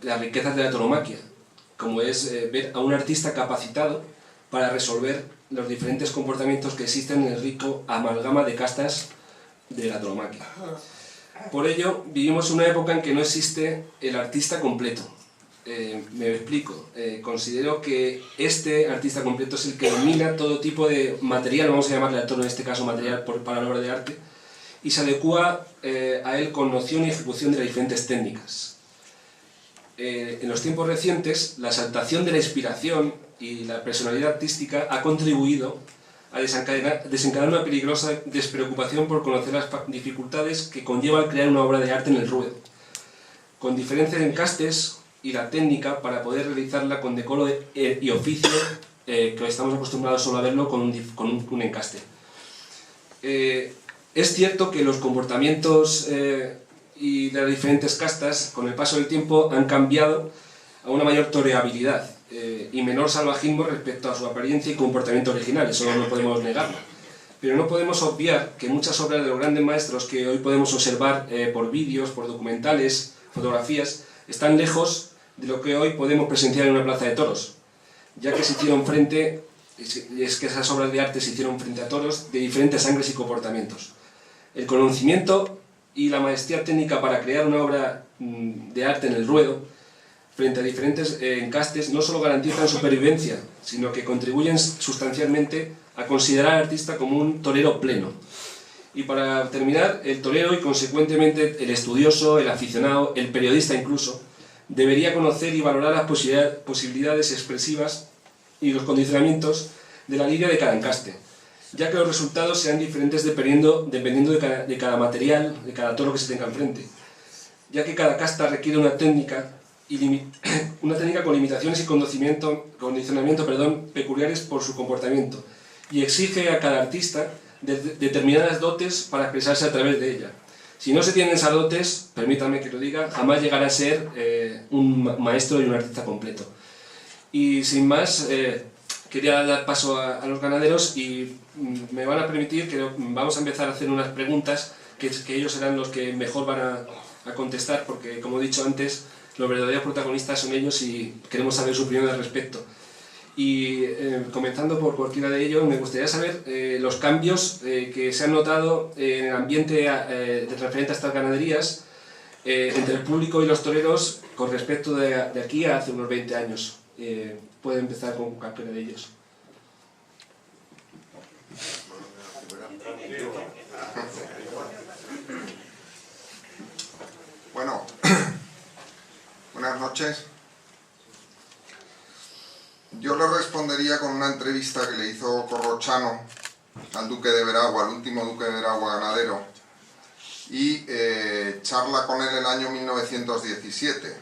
las riquezas de la tauromaquia, como es ver a un artista capacitado para resolver los diferentes comportamientos que existen en el rico amalgama de castas de la tauromaquia. Por ello, vivimos una época en que no existe el artista completo. Me explico. Considero que este artista completo es el que domina todo tipo de material, vamos a llamarle al toro en este caso material para la obra de arte, y se adecua a él con noción y ejecución de las diferentes técnicas. En los tiempos recientes, la exaltación de la inspiración y la personalidad artística ha contribuido a desencadenar una peligrosa despreocupación por conocer las dificultades que conlleva el crear una obra de arte en el ruedo, con diferentes encastes y la técnica para poder realizarla con decoro y oficio, que estamos acostumbrados solo a verlo con un encaste. Es cierto que los comportamientos y las diferentes castas con el paso del tiempo han cambiado a una mayor toreabilidad y menor salvajismo respecto a su apariencia y comportamiento original, eso no podemos negarlo. Pero no podemos obviar que muchas obras de los grandes maestros que hoy podemos observar por vídeos, por documentales, fotografías, están lejos de lo que hoy podemos presenciar en una plaza de toros, ya que se hicieron frente, es que esas obras de arte se hicieron frente a toros de diferentes sangres y comportamientos. El conocimiento y la maestría técnica para crear una obra de arte en el ruedo frente a diferentes encastes no solo garantizan supervivencia, sino que contribuyen sustancialmente a considerar al artista como un torero pleno. Y para terminar, el torero y consecuentemente el estudioso, el aficionado, el periodista incluso, debería conocer y valorar las posibilidades expresivas y los condicionamientos de la lidia de cada encaste, ya que los resultados sean diferentes dependiendo de cada material, de cada toro que se tenga enfrente, ya que cada casta requiere una técnica con limitaciones y condicionamiento peculiares por su comportamiento, y exige a cada artista determinadas dotes para expresarse a través de ella. Si no se tienen esas dotes, permítanme que lo diga, jamás llegará a ser un maestro y un artista completo. Y sin más, quería dar paso a los ganaderos y me van a permitir que vamos a empezar a hacer unas preguntas que ellos serán los que mejor van a contestar, porque como he dicho antes, los verdaderos protagonistas son ellos y queremos saber su opinión al respecto. Y comenzando por cualquiera de ellos, me gustaría saber los cambios que se han notado en el ambiente referente a estas ganaderías entre el público y los toreros con respecto de aquí a hace unos 20 años. Puede empezar con cualquiera de ellos. Bueno, buenas noches. Yo le respondería con una entrevista que le hizo Corrochano al Duque de Veragua, al último Duque de Veragua ganadero, y charla con él el año 1917.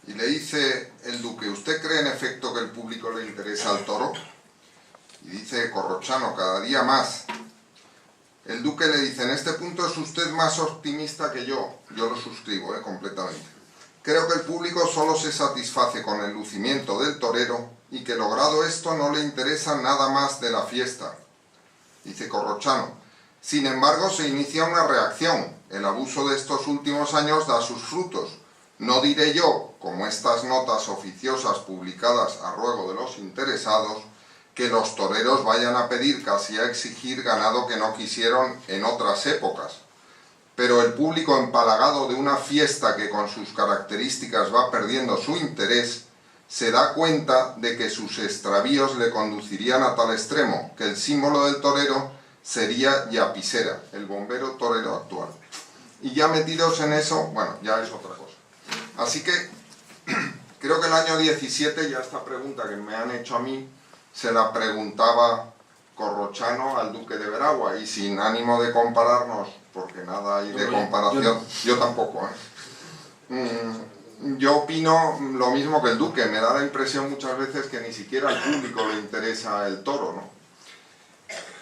Y le dice el Duque: ¿usted cree en efecto que el público le interesa al toro? Y dice Corrochano: cada día más. El Duque le dice: en este punto es usted más optimista que yo. Yo lo suscribo, completamente. Creo que el público solo se satisface con el lucimiento del torero y que logrado esto no le interesa nada más de la fiesta. Dice Corrochano: sin embargo se inicia una reacción. El abuso de estos últimos años da sus frutos. No diré yo, como estas notas oficiosas publicadas a ruego de los interesados, que los toreros vayan a pedir, casi a exigir, ganado que no quisieron en otras épocas. Pero el público empalagado de una fiesta que con sus características va perdiendo su interés, se da cuenta de que sus extravíos le conducirían a tal extremo, que el símbolo del torero sería Yapisera, el bombero torero actual. Y ya metidos en eso, bueno, ya es otra cosa. Así que creo que el año 17, ya esta pregunta que me han hecho a mí, se la preguntaba Corrochano al Duque de Veragua, y sin ánimo de compararnos, porque nada hay de comparación, yo tampoco, yo opino lo mismo que el Duque. Me da la impresión muchas veces que ni siquiera al público le interesa el toro, ¿no?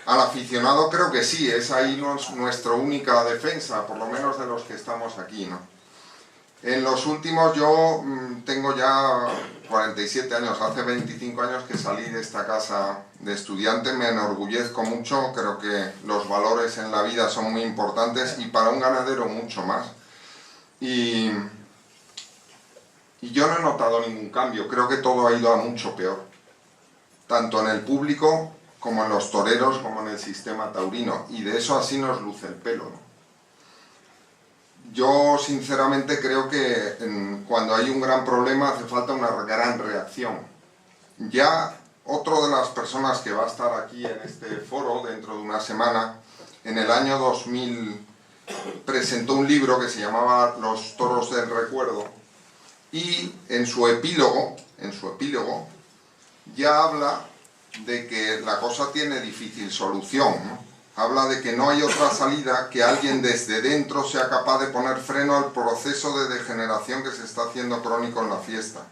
Al aficionado creo que sí, es ahí nuestra única defensa, por lo menos de los que estamos aquí, ¿no? En los últimos, yo tengo ya 47 años, hace 25 años que salí de esta casa de estudiante, me enorgullezco mucho, creo que los valores en la vida son muy importantes y para un ganadero mucho más. Y yo no he notado ningún cambio, creo que todo ha ido a mucho peor, tanto en el público como en los toreros, como en el sistema taurino, y de eso así nos luce el pelo, ¿no? Yo sinceramente creo que cuando hay un gran problema hace falta una gran reacción. Ya otro de las personas que va a estar aquí en este foro dentro de una semana, en el año 2000 presentó un libro que se llamaba Los toros del recuerdo, y en su epílogo ya habla de que la cosa tiene difícil solución, ¿no? Habla de que no hay otra salida que alguien desde dentro sea capaz de poner freno al proceso de degeneración que se está haciendo crónico en la fiesta.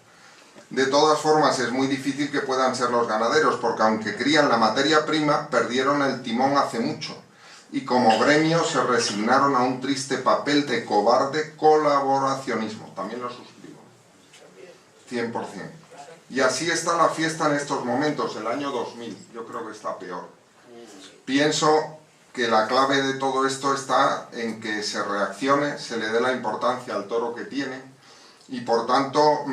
De todas formas, es muy difícil que puedan ser los ganaderos, porque aunque crían la materia prima, perdieron el timón hace mucho, y como gremio se resignaron a un triste papel de cobarde colaboracionismo. También lo suscribo, 100%. Y así está la fiesta en estos momentos, el año 2000, yo creo que está peor. Pienso que la clave de todo esto está en que se reaccione, se le dé la importancia al toro que tiene, y por tanto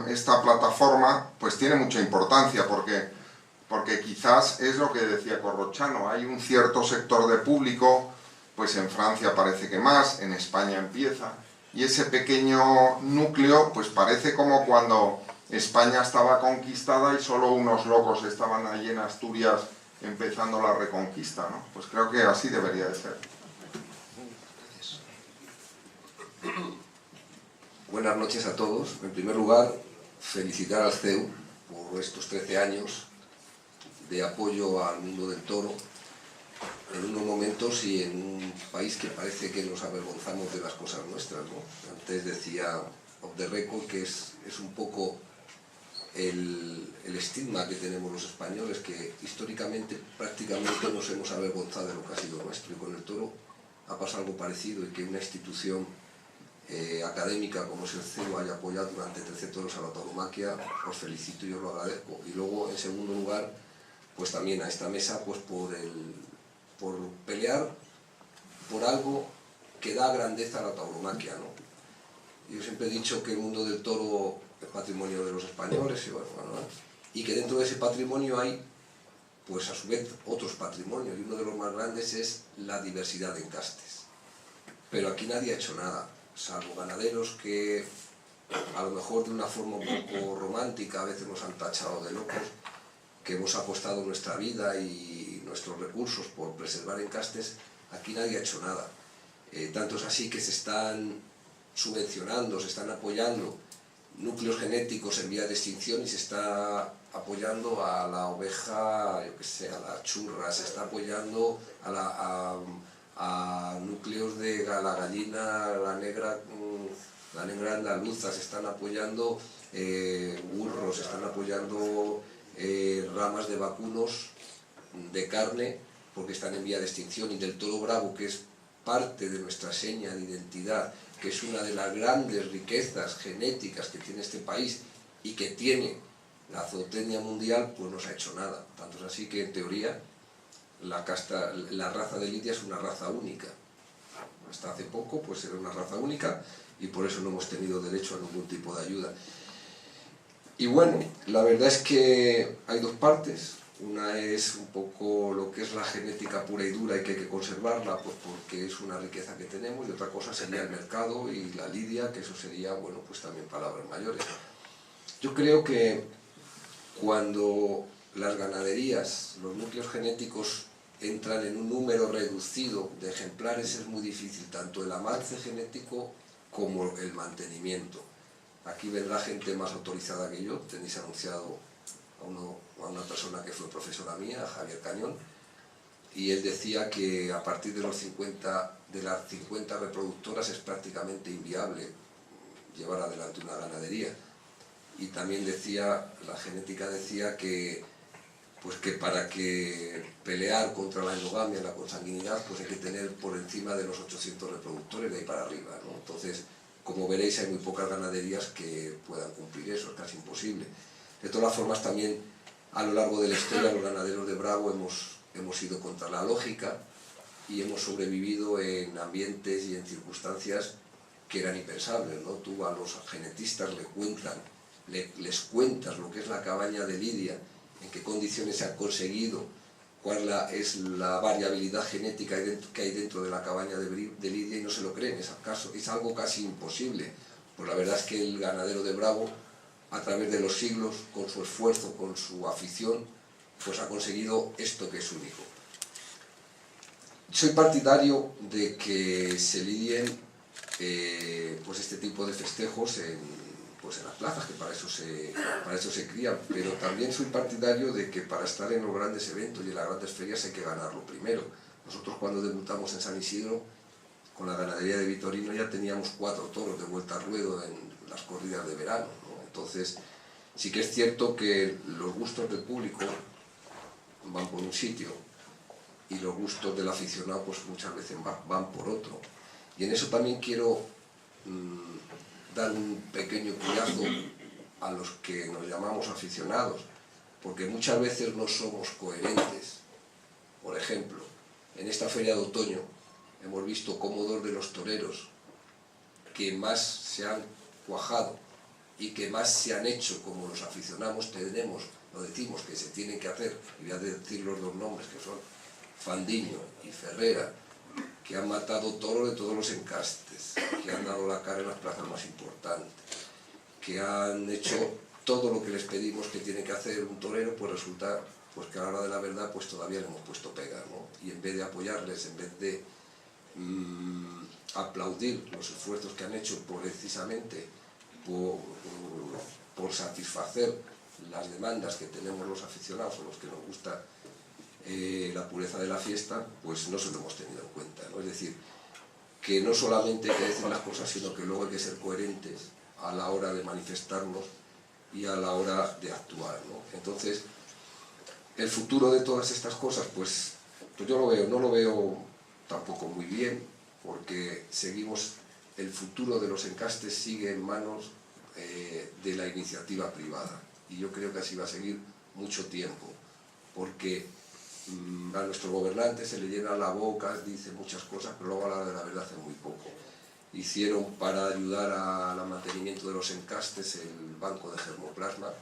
esta plataforma pues tiene mucha importancia, porque quizás es lo que decía Corrochano, hay un cierto sector de público, pues en Francia parece que más, en España empieza, y ese pequeño núcleo pues parece como cuando España estaba conquistada y solo unos locos estaban allí en Asturias empezando la reconquista, ¿no? Pues creo que así debería de ser. Buenas noches a todos. En primer lugar, felicitar al CEU por estos 13 años de apoyo al mundo del toro en unos momentos y en un país que parece que nos avergonzamos de las cosas nuestras, ¿no? Antes decía off the record que es un poco el estigma que tenemos los españoles, que históricamente prácticamente nos hemos avergonzado de lo que ha sido nuestro, y con el toro ha pasado algo parecido y que una institución académica como es el CEU haya apoyado durante 13 toros a la tauromaquia, os felicito y os lo agradezco. Y luego, en segundo lugar, pues también a esta mesa, pues por pelear por algo que da grandeza a la tauromaquia, ¿no? Yo siempre he dicho que el mundo del toro es patrimonio de los españoles y que dentro de ese patrimonio hay, pues a su vez, otros patrimonios, y uno de los más grandes es la diversidad de encastes. Pero aquí nadie ha hecho nada, salvo ganaderos que a lo mejor de una forma un poco romántica a veces nos han tachado de locos, que hemos apostado nuestra vida y nuestros recursos por preservar encastes. Aquí nadie ha hecho nada. Tanto es así que se están subvencionando, se están apoyando núcleos genéticos en vía de extinción y se está apoyando a la oveja, yo qué sé, a la churra, se está apoyando a núcleos de la gallina, la negra andaluza, se están apoyando burros, se están apoyando ramas de vacunos de carne porque están en vía de extinción, y del toro bravo, que es parte de nuestra seña de identidad, que es una de las grandes riquezas genéticas que tiene este país y que tiene la zootecnia mundial, pues no se ha hecho nada. Tanto es así que en teoría la raza de lidia es una raza única. Hasta hace poco pues era una raza única y por eso no hemos tenido derecho a ningún tipo de ayuda. Y bueno, la verdad es que hay dos partes. Una es un poco lo que es la genética pura y dura y que hay que conservarla, pues porque es una riqueza que tenemos, y otra cosa sería el mercado y la lidia, que eso sería, bueno, pues también palabras mayores. Yo creo que cuando las ganaderías, los núcleos genéticos entran en un número reducido de ejemplares, es muy difícil tanto el avance genético como el mantenimiento. Aquí vendrá gente más autorizada que yo, tenéis anunciado a una persona que fue profesora mía, Javier Cañón, y él decía que a partir de las 50 reproductoras es prácticamente inviable llevar adelante una ganadería. Y también decía, la genética decía que para que pelear contra la endogamia, la consanguinidad, pues hay que tener por encima de los 800 reproductores de ahí para arriba, ¿no? Entonces, como veréis, hay muy pocas ganaderías que puedan cumplir eso, es casi imposible. De todas formas, también a lo largo de la historia los ganaderos de Bravo hemos ido contra la lógica y hemos sobrevivido en ambientes y en circunstancias que eran impensables, ¿no? Tú a los genetistas les cuentas lo que es la cabaña de lidia, en qué condiciones se ha conseguido, cuál es la variabilidad genética que hay dentro de la cabaña de lidia, y no se lo creen, es algo casi imposible. Pues la verdad es que el ganadero de Bravo, a través de los siglos, con su esfuerzo, con su afición, pues ha conseguido esto que es único. Soy partidario de que se lidien pues este tipo de festejos en las plazas, que para eso se crían, pero también soy partidario de que para estar en los grandes eventos y en las grandes ferias hay que ganarlo primero. Nosotros cuando debutamos en San Isidro, con la ganadería de Vitorino, ya teníamos 4 toros de vuelta al ruedo en las corridas de verano, ¿no? Entonces, sí que es cierto que los gustos del público van por un sitio y los gustos del aficionado pues muchas veces van por otro. Y en eso también quiero dar un pequeño cuidado a los que nos llamamos aficionados, porque muchas veces no somos coherentes. Por ejemplo, en esta feria de otoño hemos visto cómo 2 de los toreros que más se han cuajado y que más se han hecho como los aficionados lo decimos que se tienen que hacer, y voy a decir los 2 nombres, que son Fandiño y Ferrera, que han matado toros de todos los encastes, que han dado la cara en las plazas más importantes, que han hecho todo lo que les pedimos que tiene que hacer un torero, pues resulta pues que a la hora de la verdad pues todavía le hemos puesto pega, ¿no? Y en vez de apoyarles, en vez de aplaudir los esfuerzos que han hecho precisamente por satisfacer las demandas que tenemos los aficionados o los que nos gusta la pureza de la fiesta, pues no se lo hemos tenido en cuenta, ¿no? Es decir, que no solamente hay que decir las cosas, sino que luego hay que ser coherentes a la hora de manifestarnos y a la hora de actuar, ¿no? Entonces, el futuro de todas estas cosas, pues yo no lo veo tampoco muy bien, porque el futuro de los encastes sigue en manos de la iniciativa privada, y yo creo que así va a seguir mucho tiempo, porque a nuestro gobernante se le llena la boca, dice muchas cosas, pero luego a la hora de la verdad hace muy poco. Hicieron, para ayudar al mantenimiento de los encastes, el banco de germoplasma,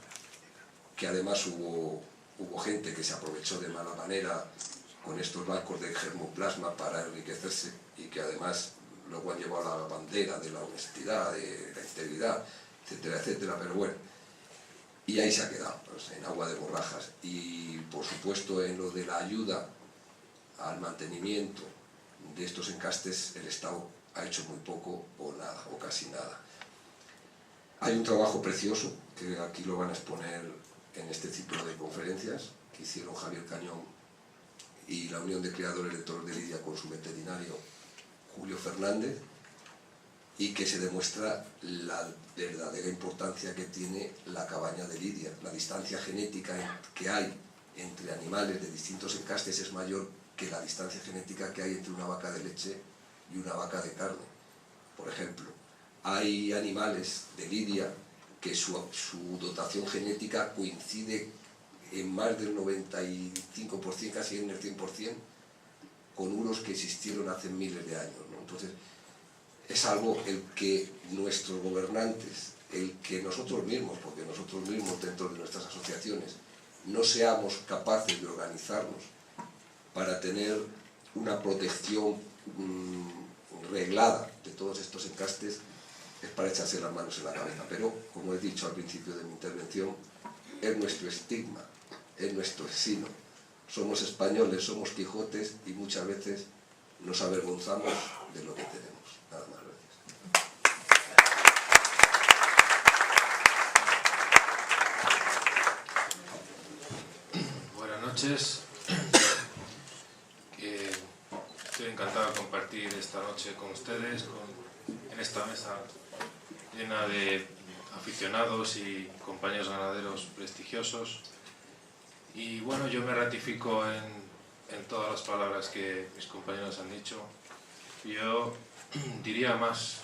que además hubo gente que se aprovechó de mala manera con estos bancos de germoplasma para enriquecerse, y que además luego han llevado la bandera de la honestidad, de la integridad, etcétera, etcétera, pero bueno. Y ahí se ha quedado, pues, en agua de borrajas. Y por supuesto, en lo de la ayuda al mantenimiento de estos encastes, el Estado ha hecho muy poco o nada, o casi nada. Hay un trabajo precioso, que aquí lo van a exponer en este ciclo de conferencias, que hicieron Javier Cañón y la Unión de Criadores de Toros de Lidia con su veterinario Julio Fernández, y que se demuestra la verdadera importancia que tiene la cabaña de lidia. La distancia genética que hay entre animales de distintos encastes es mayor que la distancia genética que hay entre una vaca de leche y una vaca de carne. Por ejemplo, hay animales de lidia que su dotación genética coincide en más del 95%, casi en el 100%, con unos que existieron hace miles de años, ¿no? Entonces, es algo el que nuestros gobernantes, el que nosotros mismos, porque nosotros mismos dentro de nuestras asociaciones, no seamos capaces de organizarnos para tener una protección reglada de todos estos encastes, es para echarse las manos en la cabeza. Pero, como he dicho al principio de mi intervención, es nuestro estigma, es nuestro sino. Somos españoles, somos Quijotes, y muchas veces nos avergonzamos de lo que tenemos. Nada más, gracias. Buenas noches. Estoy encantado de compartir esta noche con ustedes, en esta mesa llena de aficionados y compañeros ganaderos prestigiosos. Y bueno, yo me ratifico en todas las palabras que mis compañeros han dicho. Yo diría más.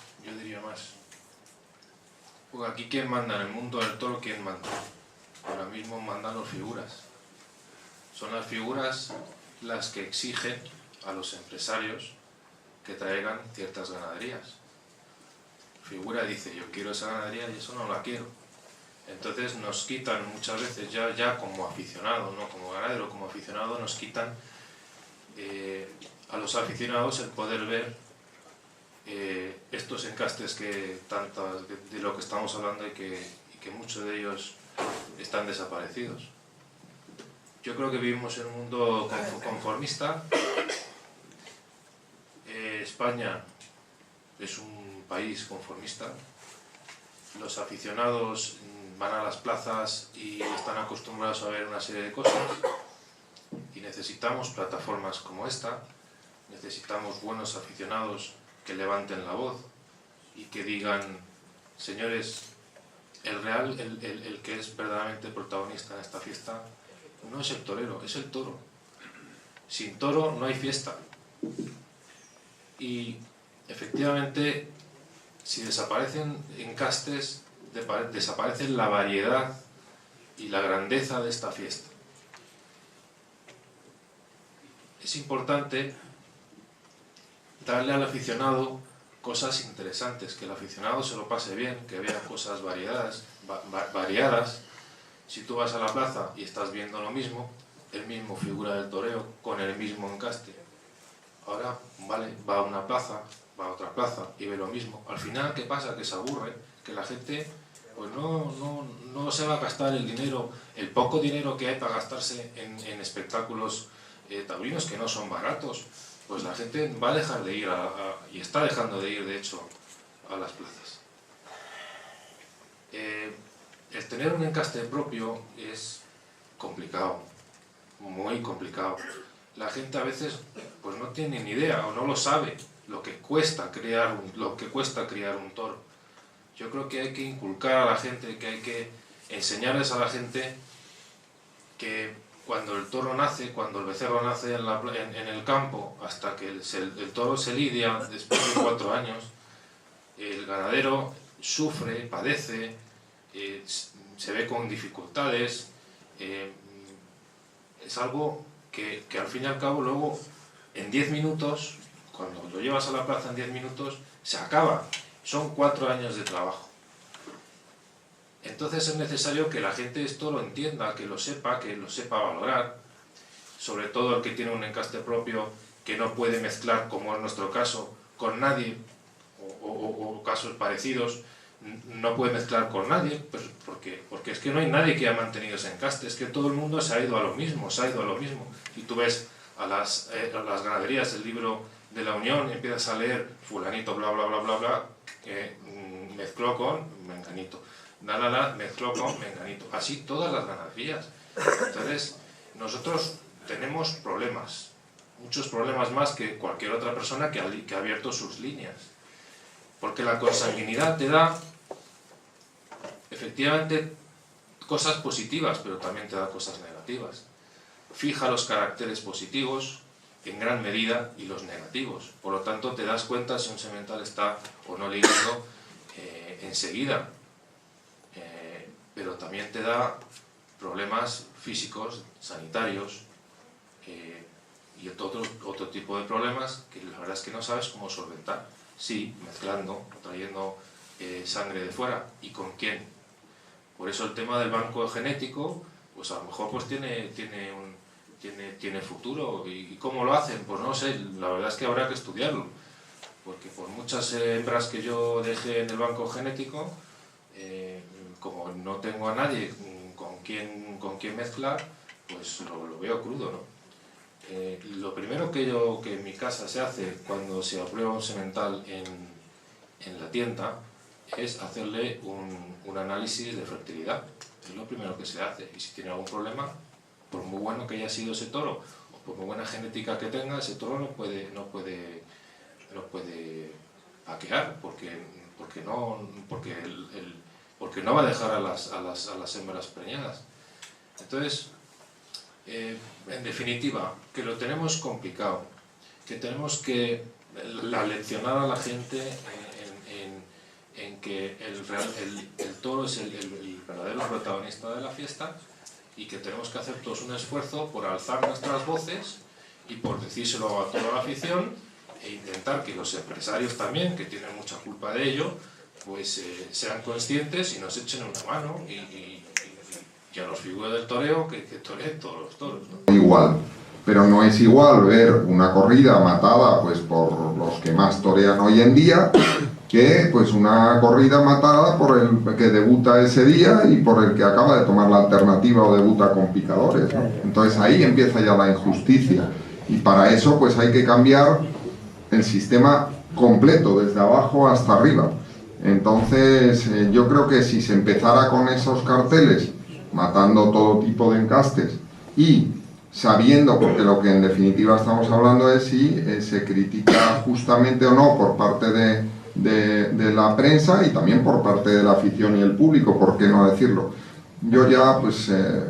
Porque aquí, ¿quién manda? En el mundo del toro, ¿quién manda? Ahora mismo mandan las figuras. Son las figuras las que exigen a los empresarios que traigan ciertas ganaderías. La figura dice, yo quiero esa ganadería y eso no la quiero. Entonces nos quitan muchas veces, ya como aficionado, no como ganadero, como aficionado, nos quitan a los aficionados el poder ver estos encastes de lo que estamos hablando y que muchos de ellos están desaparecidos. Yo creo que vivimos en un mundo conformista. España es un país conformista. Los aficionados van a las plazas y están acostumbrados a ver una serie de cosas, y necesitamos plataformas como esta, necesitamos buenos aficionados que levanten la voz y que digan, señores, el que es verdaderamente protagonista en esta fiesta no es el torero, es el toro. Sin toro no hay fiesta. Y efectivamente, si desaparecen encastes, desaparece la variedad y la grandeza de esta fiesta. Es importante darle al aficionado cosas interesantes, que el aficionado se lo pase bien, que vea cosas variadas. Si tú vas a la plaza y estás viendo lo mismo, el mismo figura del toreo con el mismo encaste, ahora va a una plaza, va a otra plaza y ve lo mismo. Al final, ¿qué pasa? Que se aburre, que la gente pues no se va a gastar el dinero, el poco dinero que hay para gastarse en espectáculos taurinos que no son baratos. Pues la gente va a dejar de ir y está dejando de ir, de hecho, a las plazas. El tener un encaste propio es complicado, muy complicado. La gente a veces pues no tiene ni idea o no lo sabe lo que cuesta criar un toro. Yo creo que hay que inculcar a la gente, que hay que enseñarles a la gente que cuando el toro nace, cuando el becerro nace en el campo, hasta que el toro se lidia, después de 4 años, el ganadero sufre, padece, se ve con dificultades, es algo que al fin y al cabo luego en 10 minutos, cuando lo llevas a la plaza en 10 minutos, se acaba. Son 4 años de trabajo. Entonces es necesario que la gente esto lo entienda, que lo sepa valorar, sobre todo el que tiene un encaste propio, que no puede mezclar, como en nuestro caso, con nadie, o casos parecidos, no puede mezclar con nadie, pues porque es que no hay nadie que haya mantenido ese encaste, es que todo el mundo se ha ido a lo mismo, Y tú ves a las ganaderías, el libro de la Unión, empiezas a leer fulanito, bla, bla, bla, bla, bla, mezcló con menganito, mezcló con menganito, así todas las ganaderías. Entonces, nosotros tenemos problemas, muchos problemas más que cualquier otra persona que ha abierto sus líneas, porque la consanguinidad te da efectivamente cosas positivas, pero también te da cosas negativas. Fija los caracteres positivos en gran medida y los negativos. Por lo tanto, te das cuenta si un semental está o no ligando enseguida. Pero también te da problemas físicos, sanitarios y otro tipo de problemas que la verdad es que no sabes cómo solventar. Sí, mezclando, trayendo sangre de fuera. ¿Y con quién? Por eso el tema del banco genético, pues a lo mejor pues tiene futuro. ¿Y cómo lo hacen? Pues no sé, la verdad es que habrá que estudiarlo. Porque por muchas hembras que yo deje en el banco genético, como no tengo a nadie con quien mezclar, pues lo veo crudo, ¿no? Lo primero que en mi casa se hace cuando se aprueba un semental en la tienda es hacerle un análisis de fertilidad. Es lo primero que se hace. Y si tiene algún problema, por muy bueno que haya sido ese toro, o por muy buena genética que tenga, ese toro no puede paquear, porque no va a dejar a las hembras preñadas. Entonces, en definitiva, que lo tenemos complicado, que tenemos que leccionar a la gente en que el toro es el verdadero protagonista de la fiesta, y que tenemos que hacer todos un esfuerzo por alzar nuestras voces y por decírselo a toda la afición, e intentar que los empresarios también, que tienen mucha culpa de ello, pues sean conscientes y nos echen una mano, y a los figuras del toreo que toreen todos los toros, ¿no? Igual, pero no es igual ver una corrida matada pues por los que más torean hoy en día, que pues una corrida matada por el que debuta ese día y por el que acaba de tomar la alternativa o debuta con picadores, ¿no? Entonces ahí empieza ya la injusticia, y para eso pues hay que cambiar el sistema completo, desde abajo hasta arriba. Entonces yo creo que si se empezara con esos carteles, matando todo tipo de encastes, y sabiendo, porque lo que en definitiva estamos hablando es si se critica justamente o no por parte de la prensa y también por parte de la afición y el público, ¿por qué no decirlo? Yo ya, pues,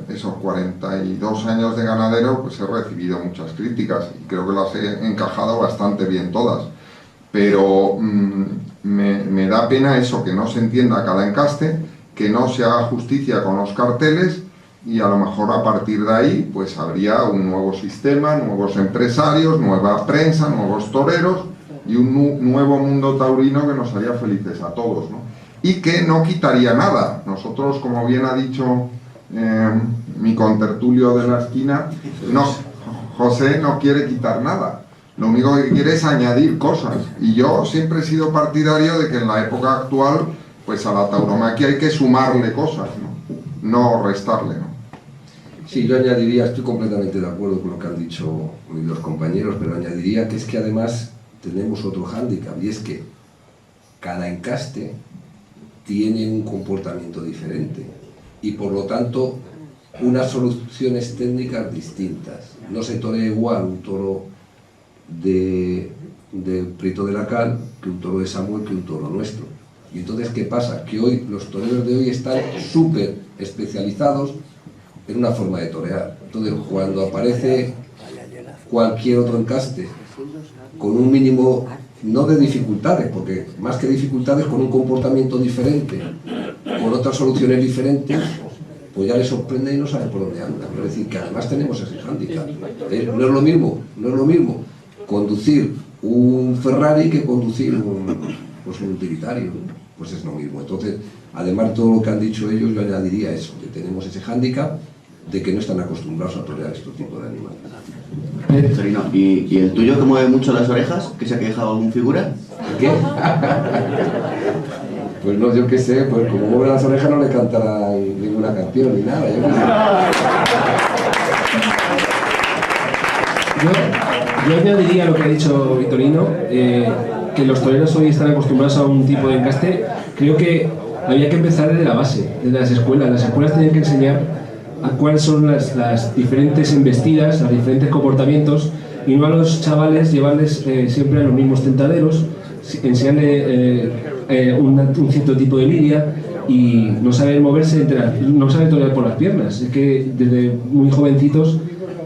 esos 42 años de ganadero, pues he recibido muchas críticas y creo que las he encajado bastante bien todas, pero me da pena eso, que no se entienda cada encaste, que no se haga justicia con los carteles, y a lo mejor a partir de ahí pues habría un nuevo sistema, nuevos empresarios, nueva prensa, nuevos toreros y un nuevo mundo taurino que nos haría felices a todos, ¿no? Y que no quitaría nada. Nosotros, como bien ha dicho mi contertulio de la esquina, no, José no quiere quitar nada. Lo único que quiere es añadir cosas, y yo siempre he sido partidario de que en la época actual pues a la tauromaquia hay que sumarle cosas, no restarle, ¿no? Sí, yo añadiría, estoy completamente de acuerdo con lo que han dicho los compañeros, pero añadiría que es que además tenemos otro hándicap, y es que cada encaste tiene un comportamiento diferente y por lo tanto unas soluciones técnicas distintas. No se torea igual un toro de Prieto de la Cal que un toro de Samuel, que un toro nuestro. Y entonces, ¿qué pasa? Que hoy los toreros de hoy están súper especializados en una forma de torear. Entonces, cuando aparece cualquier otro encaste con un mínimo, no de dificultades, porque más que dificultades, con un comportamiento diferente, con otras soluciones diferentes, pues ya le sorprende y no sabe por dónde anda. Es decir, que además tenemos ese hándicap. No es lo mismo conducir un Ferrari que conducir un utilitario. Pues es lo mismo. Entonces, además de todo lo que han dicho ellos, yo añadiría eso, que tenemos ese hándicap de que no están acostumbrados a torear estos tipos de animales. Torino, ¿y el tuyo que mueve mucho las orejas? ¿Que se ha quejado algún figura? ¿Qué? Pues no, yo qué sé, pues como mueve las orejas no le cantarán ninguna canción ni nada. Yo añadiría lo que ha dicho Vitorino, que los toreros hoy están acostumbrados a un tipo de encaste. Creo que había que empezar desde la base, desde las escuelas. Las escuelas tienen que enseñar a cuáles son las diferentes embestidas, los diferentes comportamientos, y no a los chavales llevarles siempre a los mismos tentaderos, enseñarle un cierto tipo de lidia y no saber moverse, no saber torear por las piernas. Es que desde muy jovencitos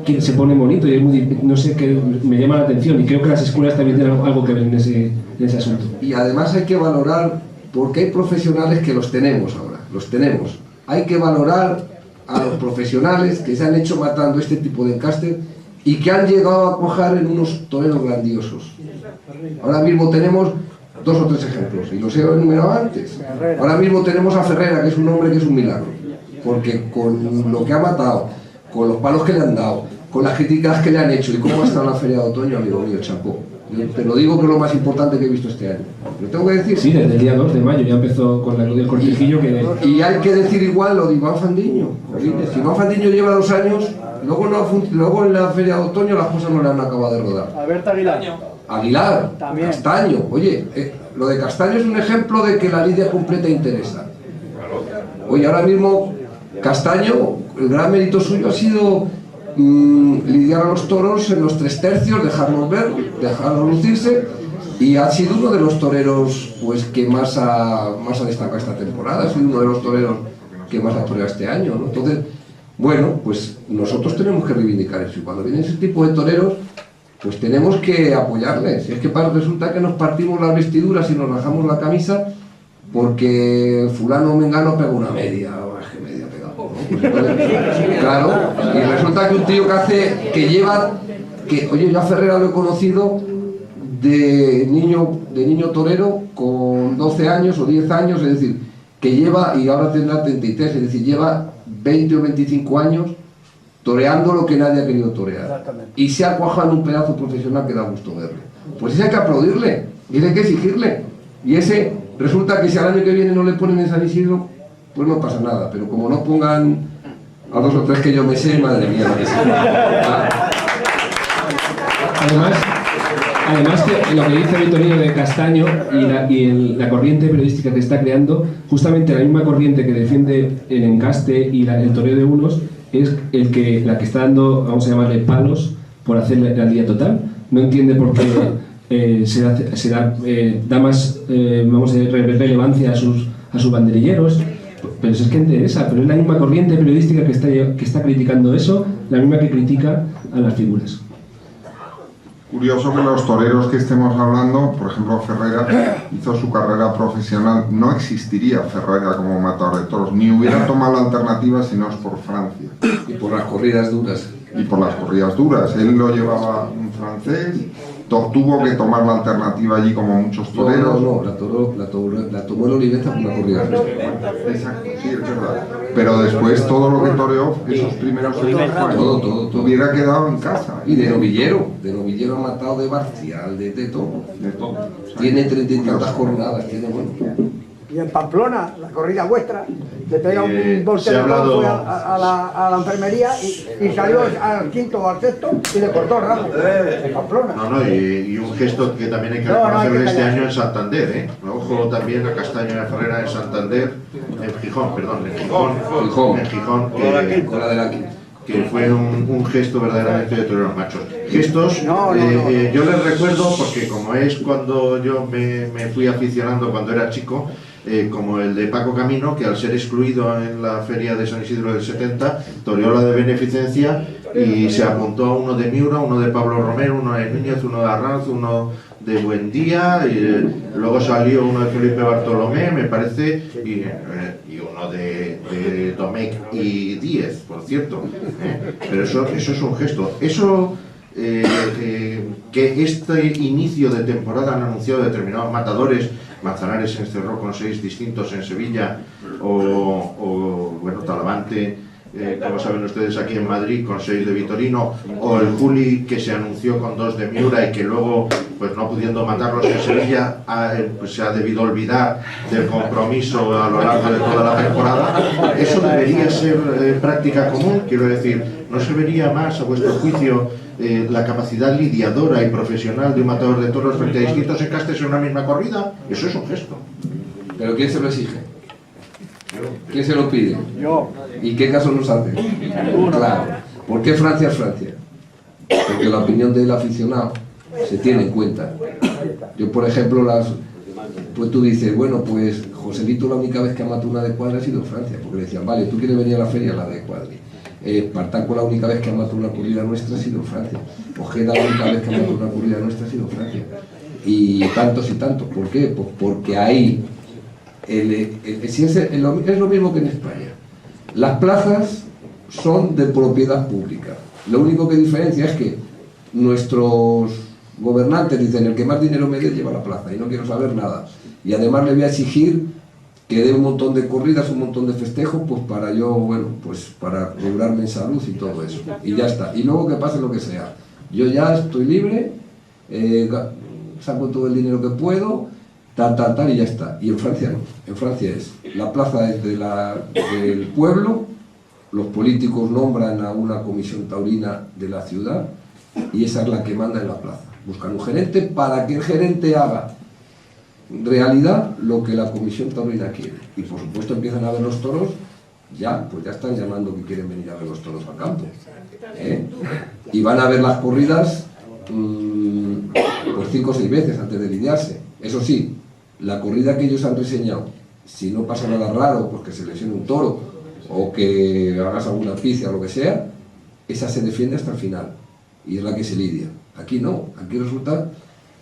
que se pone bonito y es no sé, que me llama la atención, y creo que las escuelas también tienen algo que ver en ese asunto. Y además hay que valorar, porque hay profesionales que los tenemos ahora, hay que valorar a los profesionales que se han hecho matando este tipo de encaste y que han llegado a cuajar en unos toreros grandiosos. Ahora mismo tenemos 2 o 3 ejemplos, y los he enumerado antes. Ahora mismo tenemos a Ferrera, que es un hombre que es un milagro, porque con lo que ha matado, con los palos que le han dado, con las críticas que le han hecho y cómo ha estado en la feria de otoño, amigo mío, chapó. Te lo digo que es lo más importante que he visto este año. ¿Lo tengo que decir? Sí, desde el día 2 de mayo ya empezó con el cortijillo que... Y hay que decir igual lo de Iván Fandiño. Si Iván Fandiño lleva 2 años, luego en la feria de otoño las cosas no le han acabado de rodar. Alberto Aguilar. Aguilar, también. Castaño. Oye, lo de Castaño es un ejemplo de que la lidia completa interesa. Oye, ahora mismo Castaño, el gran mérito suyo ha sido lidiar a los toros en los 3 tercios, dejarlos ver, dejarlos lucirse, y ha sido uno de los toreros pues que más ha destacado esta temporada, ha sido uno de los toreros que más ha toreado este año, ¿no? Entonces, bueno, pues nosotros tenemos que reivindicar eso, y cuando vienen ese tipo de toreros, pues tenemos que apoyarles. Es que resulta que nos partimos las vestiduras y nos bajamos la camisa porque fulano o mengano pega una media, o es que media pega poco, ¿no? Pues entonces, claro, y resulta que un tío oye, yo a Ferrera lo he conocido de niño torero con 12 años o 10 años, es decir, que lleva, y ahora tendrá 33, es decir, lleva 20 o 25 años toreando lo que nadie ha querido torear, y se ha cuajado en un pedazo profesional que da gusto verle. Pues ese hay que aplaudirle, y ese hay que exigirle, y ese resulta que si al año que viene no le ponen en San Isidro, pues no pasa nada, pero como no pongan a 2 o 3 que yo me sé, madre mía, Además que lo que dice Vitorino de Castaño y la corriente periodística que está creando, justamente la misma corriente que defiende el encaste y el toreo de unos, es la que está dando, vamos a llamarle palos, por hacer la lidia total. No entiende por qué da más relevancia a sus banderilleros, pero es que interesa, pero es la misma corriente periodística que está criticando eso, la misma que critica a las figuras. Curioso que los toreros que estemos hablando, por ejemplo Ferrera hizo su carrera profesional, no existiría Ferrera como matador de toros, ni hubiera tomado la alternativa si no es por Francia. Y por las corridas duras. Y por las corridas duras, él lo llevaba un francés, tuvo que tomar la alternativa allí como muchos toreros. No, la tomó el Oliveta por una corrida. Exacto, sí, es verdad. Pero después todo lo que toreó, esos primeros años, todo hubiera quedado en casa. Y de novillero ha matado de Barcial, de todo. Tiene 30 y tantas jornadas, tiene bueno. Y en Pamplona, la corrida vuestra, le pega un volteo a la enfermería y salió al 5º o al 6º y le cortó el ramo. En Pamplona. Y un gesto que también hay que reconocer este año en Santander, ¿eh? Ojo también a Castaño de Ferrera en Santander, en Gijón, que fue un gesto verdaderamente de toreros machos. Gestos, yo les recuerdo porque como es cuando yo me fui aficionando cuando era chico, como el de Paco Camino, que al ser excluido en la feria de San Isidro del 70, toreó la de beneficencia y se apuntó a uno de Miura, uno de Pablo Romero, uno de Núñez, uno de Arranz, uno de Buendía, y luego salió uno de Felipe Bartolomé, me parece, y uno de Domecq y Díez, por cierto. Pero eso es un gesto. Eso que este inicio de temporada han anunciado determinados matadores. Manzanares se encerró con 6 distintos en Sevilla, o bueno, Talavante, como saben ustedes, aquí en Madrid con 6 de Vitorino, o el Juli, que se anunció con 2 de Miura y que luego, pues no pudiendo matarlos en Sevilla, pues se ha debido olvidar del compromiso a lo largo de toda la temporada. Eso debería ser práctica común, quiero decir, ¿no se vería más, a vuestro juicio, la capacidad lidiadora y profesional de un matador de toros frente a distintos encastes en una misma corrida? Eso es un gesto. ¿Pero quién se lo exige? ¿Quién se lo pide? Yo. ¿Y qué caso nos hace? Claro. ¿Por qué Francia es Francia? Porque la opinión del aficionado se tiene en cuenta. Yo, por ejemplo, pues tú dices, bueno, pues Joselito la única vez que ha matado una de cuadra ha sido en Francia, porque le decían, vale, tú quieres venir a la feria, la de cuadra. Partaco la única vez que ha matado una corrida nuestra ha sido en Francia. Ojeda la única vez que ha matado una corrida nuestra ha sido en Francia. Y tantos. ¿Por qué? Pues porque ahí es lo mismo que en España. Las plazas son de propiedad pública. Lo único que diferencia es que nuestros gobernantes dicen, el que más dinero me dé lleva la plaza y no quiero saber nada. Y además le voy a exigir que dé un montón de corridas, un montón de festejos, pues para yo, bueno, pues para lograrme en salud y todo eso. Y ya está. Y luego que pase lo que sea. Yo ya estoy libre, saco todo el dinero que puedo, tal, y ya está. Y en Francia no. En Francia la plaza es del pueblo, los políticos nombran a una comisión taurina de la ciudad y esa es la que manda en la plaza. Buscan un gerente para que el gerente haga realidad lo que la comisión taurina quiere. Y por supuesto empiezan a ver los toros, pues ya están llamando que quieren venir a ver los toros al campo. Y van a ver las corridas pues 5 o 6 veces antes de lidiarse. Eso sí, la corrida que ellos han reseñado, si no pasa nada raro, porque se lesione un toro o que hagas alguna picia o lo que sea, esa se defiende hasta el final y es la que se lidia. Aquí no, aquí resulta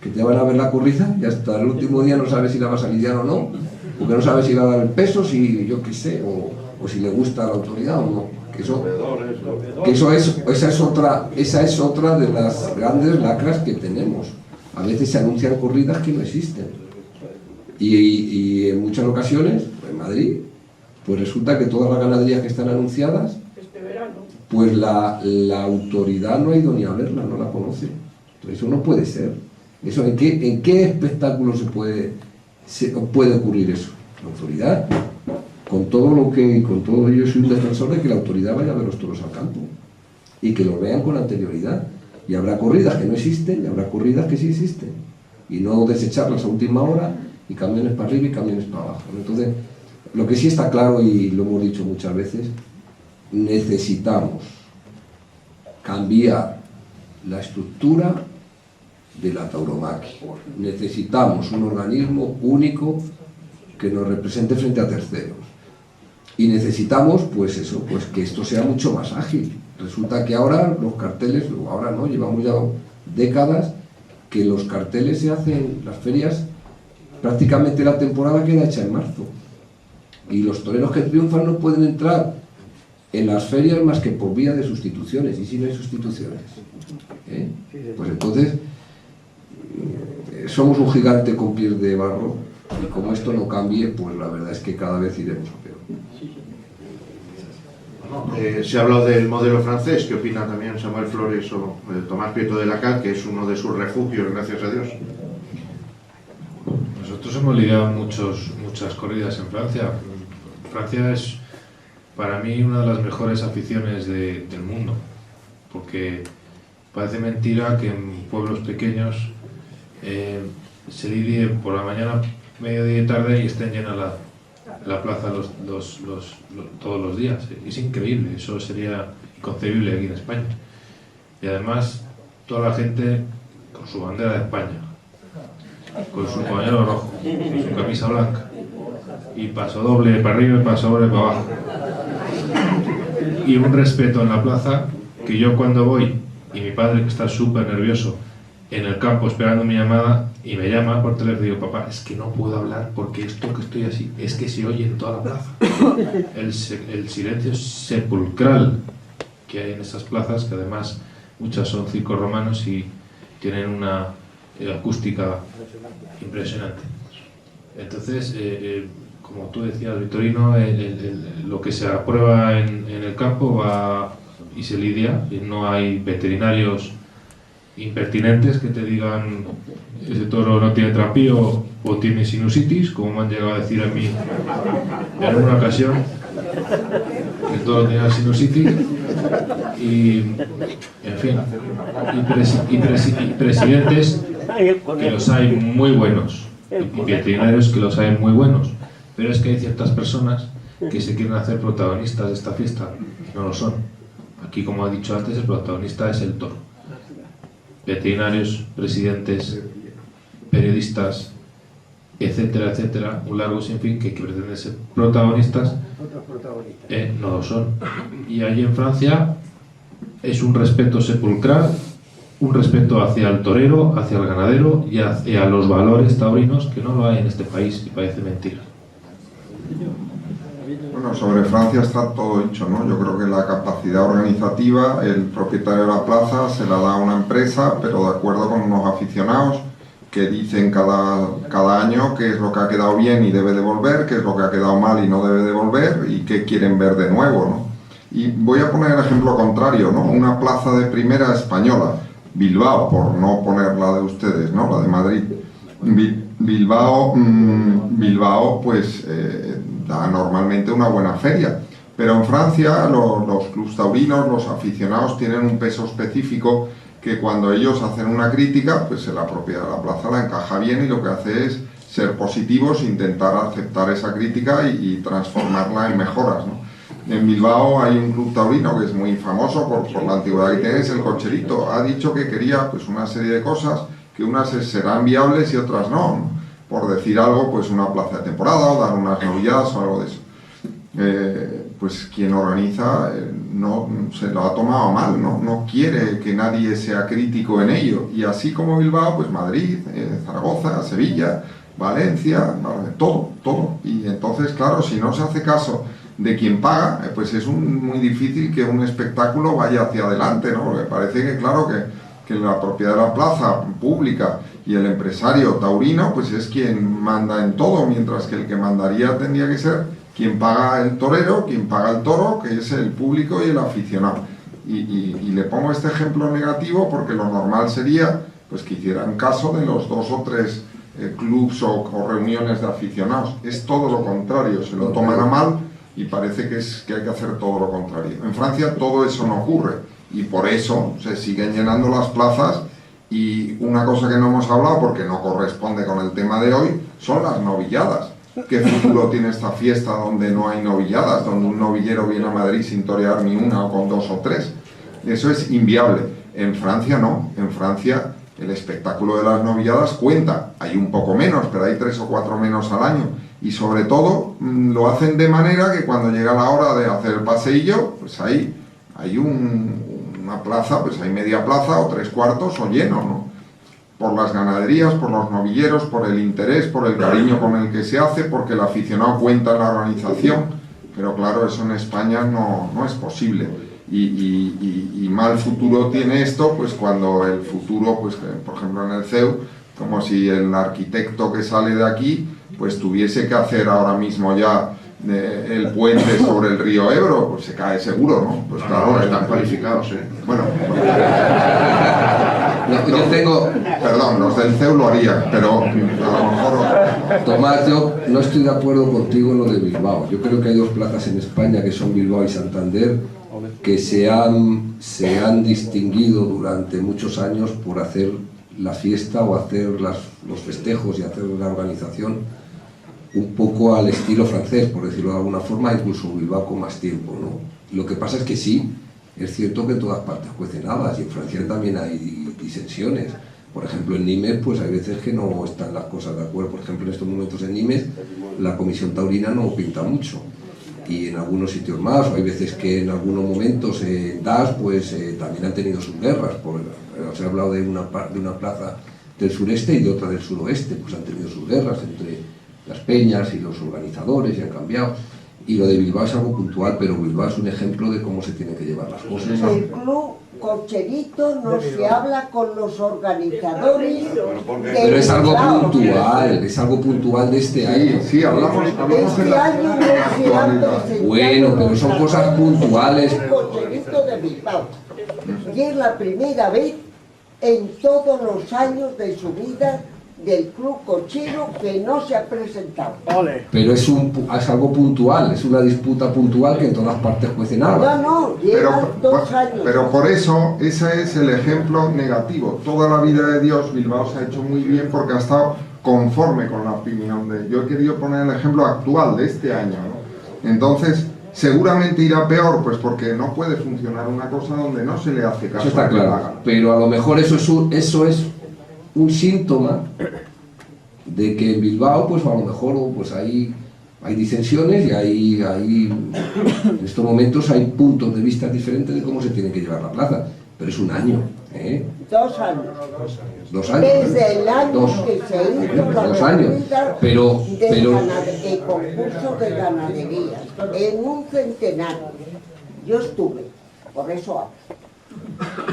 que te van a ver la corrida y hasta el último día no sabes si la vas a lidiar o no, porque no sabes si va a dar el peso, si yo qué sé, o si le gusta a la autoridad o no. Esa es otra de las grandes lacras que tenemos. A veces se anuncian corridas que no existen. Y en muchas ocasiones, en Madrid, pues resulta que todas las ganaderías que están anunciadas, pues la autoridad no ha ido ni a verla, no la conoce. Entonces eso no puede ser. Eso, ¿en qué espectáculo puede ocurrir eso? La autoridad, con todo ello soy un defensor de que la autoridad vaya a ver los toros al campo y que los vean con anterioridad. Y habrá corridas que no existen y habrá corridas que sí existen. Y no desecharlas a última hora y camiones para arriba y camiones para abajo. Entonces, lo que sí está claro, y lo hemos dicho muchas veces, necesitamos cambiar la estructura de la tauromaquia. Necesitamos un organismo único que nos represente frente a terceros. Y necesitamos, pues eso, pues que esto sea mucho más ágil. Resulta que ahora los carteles, ahora no, llevamos ya décadas que los carteles se hacen, las ferias, prácticamente la temporada queda hecha en marzo. Y los toreros que triunfan no pueden entrar en las ferias más que por vía de sustituciones. ¿Y si no hay sustituciones? Pues entonces somos un gigante con pies de barro y como esto no cambie, pues la verdad es que cada vez iremos a peor. Se ha hablado del modelo francés. ¿Qué opina también Samuel Flores o Tomás Prieto de la Cal, que es uno de sus refugios, gracias a Dios? Nosotros hemos lidiado muchas corridas en Francia. Francia es para mí una de las mejores aficiones del mundo, porque parece mentira que en pueblos pequeños se lidie por la mañana, mediodía y tarde y estén llena la plaza todos los días. Es increíble, eso sería inconcebible aquí en España. Y además toda la gente con su bandera de España, con su pañuelo rojo, con su camisa blanca. y paso doble para arriba y paso doble para abajo. Y un respeto en la plaza, que yo cuando voy, y mi padre que está súper nervioso, en el campo esperando mi llamada, y me llama por teléfono y digo, papá, es que no puedo hablar porque esto que estoy así, es que se oye en toda la plaza. El silencio sepulcral que hay en esas plazas, que además muchas son circos romanos y tienen una acústica impresionante. Entonces, como tú decías, Victorino, lo que se aprueba en el campo va y se lidia, y no hay veterinarios impertinentes que te digan ese toro no tiene trapío o tiene sinusitis, como me han llegado a decir a mí en una ocasión, que el toro tenía sinusitis, y en fin, y presidentes que los hay muy buenos, y veterinarios que los hay muy buenos, pero es que hay ciertas personas que se quieren hacer protagonistas de esta fiesta y no lo son. Aquí, como ha dicho antes, el protagonista es el toro. Veterinarios, presidentes, periodistas, etcétera, etcétera, un largo sinfín que pretenden ser protagonistas, no lo son. Y allí en Francia es un respeto sepulcral, un respeto hacia el torero, hacia el ganadero y hacia los valores taurinos, que no lo hay en este país y parece mentira. Bueno, sobre Francia está todo dicho, ¿no? Yo creo que la capacidad organizativa, el propietario de la plaza se la da a una empresa, pero de acuerdo con unos aficionados que dicen cada año qué es lo que ha quedado bien y debe devolver, qué es lo que ha quedado mal y no debe devolver y qué quieren ver de nuevo, ¿no? Y voy a poner el ejemplo contrario, ¿no? Una plaza de primera española, Bilbao, por no poner la de ustedes, ¿no? La de Madrid. Bilbao, pues da normalmente una buena feria, pero en Francia los clubs taurinos, los aficionados tienen un peso específico que cuando ellos hacen una crítica, pues la propiedad de la plaza la encaja bien y lo que hace es ser positivos, intentar aceptar esa crítica y transformarla en mejoras, ¿no? En Bilbao hay un club taurino que es muy famoso por la antigüedad que tiene, es el Cocherito. Ha dicho que quería pues una serie de cosas, que unas serán viables y otras no, ¿no? Por decir algo, pues una plaza de temporada o dar unas novilladas o algo de eso. Pues quien organiza no se lo ha tomado mal, no quiere que nadie sea crítico en ello. Y así como Bilbao, pues Madrid, Zaragoza, Sevilla, Valencia, todo. Y entonces, claro, si no se hace caso de quien paga, pues es muy difícil que un espectáculo vaya hacia adelante, ¿no? Porque parece que, claro, que la propiedad de la plaza pública y el empresario taurino pues es quien manda en todo, mientras que el que mandaría tendría que ser quien paga el torero, quien paga el toro, que es el público y el aficionado. Y le pongo este ejemplo negativo porque lo normal sería pues que hicieran caso de los 2 o 3 clubs o reuniones de aficionados. Es todo lo contrario, se lo toman a mal y parece que hay que hacer todo lo contrario. En Francia todo eso no ocurre y por eso se siguen llenando las plazas. Y una cosa que no hemos hablado, porque no corresponde con el tema de hoy, son las novilladas. ¿Qué futuro tiene esta fiesta donde no hay novilladas? Donde un novillero viene a Madrid sin torear ni una o con 2 o 3. Eso es inviable. En Francia no. En Francia el espectáculo de las novilladas cuenta. Hay un poco menos, pero hay 3 o 4 menos al año. Y sobre todo lo hacen de manera que cuando llega la hora de hacer el paseillo, pues hay una plaza, pues hay media plaza o 3/4 o lleno, ¿no? Por las ganaderías, por los novilleros, por el interés, por el cariño con el que se hace, porque el aficionado cuenta en la organización, pero claro, eso en España no es posible. Y mal futuro tiene esto, pues cuando el futuro, pues por ejemplo en el CEU, como si el arquitecto que sale de aquí, pues tuviese que hacer ahora mismo ya el puente sobre el río Ebro, pues se cae seguro, ¿no? Pues claro, no están cualificados, ¿eh? Bueno, yo tengo... Perdón, los del CEU lo harían, pero a lo mejor... Tomás, yo no estoy de acuerdo contigo en lo de Bilbao. Yo creo que hay 2 plazas en España, que son Bilbao y Santander, que se han distinguido durante muchos años por hacer la fiesta o hacer los festejos y hacer la organización un poco al estilo francés, por decirlo de alguna forma, incluso Bilbao con más tiempo, ¿no? Lo que pasa es que sí, es cierto que en todas partes cuecen habas y en Francia también hay disensiones. Por ejemplo, en Nimes, pues hay veces que no están las cosas de acuerdo. Por ejemplo, en estos momentos en Nimes, la comisión taurina no pinta mucho. Y en algunos sitios más, o hay veces que en algunos momentos en DAS, pues también han tenido sus guerras. Se ha hablado de una plaza del sureste y de otra del suroeste, pues han tenido sus guerras entre las peñas y los organizadores y han cambiado. Y lo de Bilbao es algo puntual, pero Bilbao es un ejemplo de cómo se tienen que llevar las cosas. El club cocherito no se habla con los organizadores. Pero es algo puntual de este año. Sí, hablamos este año no se han presentado. Bueno, pero son cosas puntuales. El cocherito de Bilbao. Y es la primera vez en todos los años de su vida del club cochero que no se ha presentado. Pero es algo puntual, es una disputa puntual que en todas partes cuecen agua. No, lleva 2 años. Pero por eso, ese es el ejemplo negativo. Toda la vida de Dios, Bilbao se ha hecho muy bien porque ha estado conforme con la opinión de... Yo he querido poner el ejemplo actual de este año, ¿no? Entonces, seguramente irá peor, pues porque no puede funcionar una cosa donde no se le hace caso. Eso está claro, pero a lo mejor eso es un síntoma de que en Bilbao, pues a lo mejor pues hay disensiones y en estos momentos hay puntos de vista diferentes de cómo se tiene que llevar la plaza, pero es un año, 2 años. 2 años. Desde el año que se hizo la 2 años. Pero el concurso de ganadería, en un centenario. Yo estuve, por eso hablo.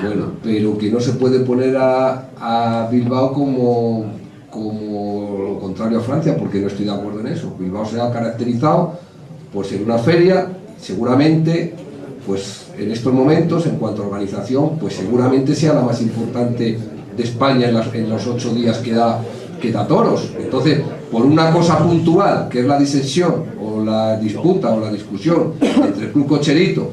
Bueno, pero que no se puede poner a Bilbao como lo contrario a Francia, porque no estoy de acuerdo en eso. Bilbao se ha caracterizado por ser una feria, seguramente, pues en estos momentos, en cuanto a organización, pues seguramente sea la más importante de España en los 8 días que da toros. Entonces, por una cosa puntual, que es la disensión, o la disputa, o la discusión entre el Club Cocherito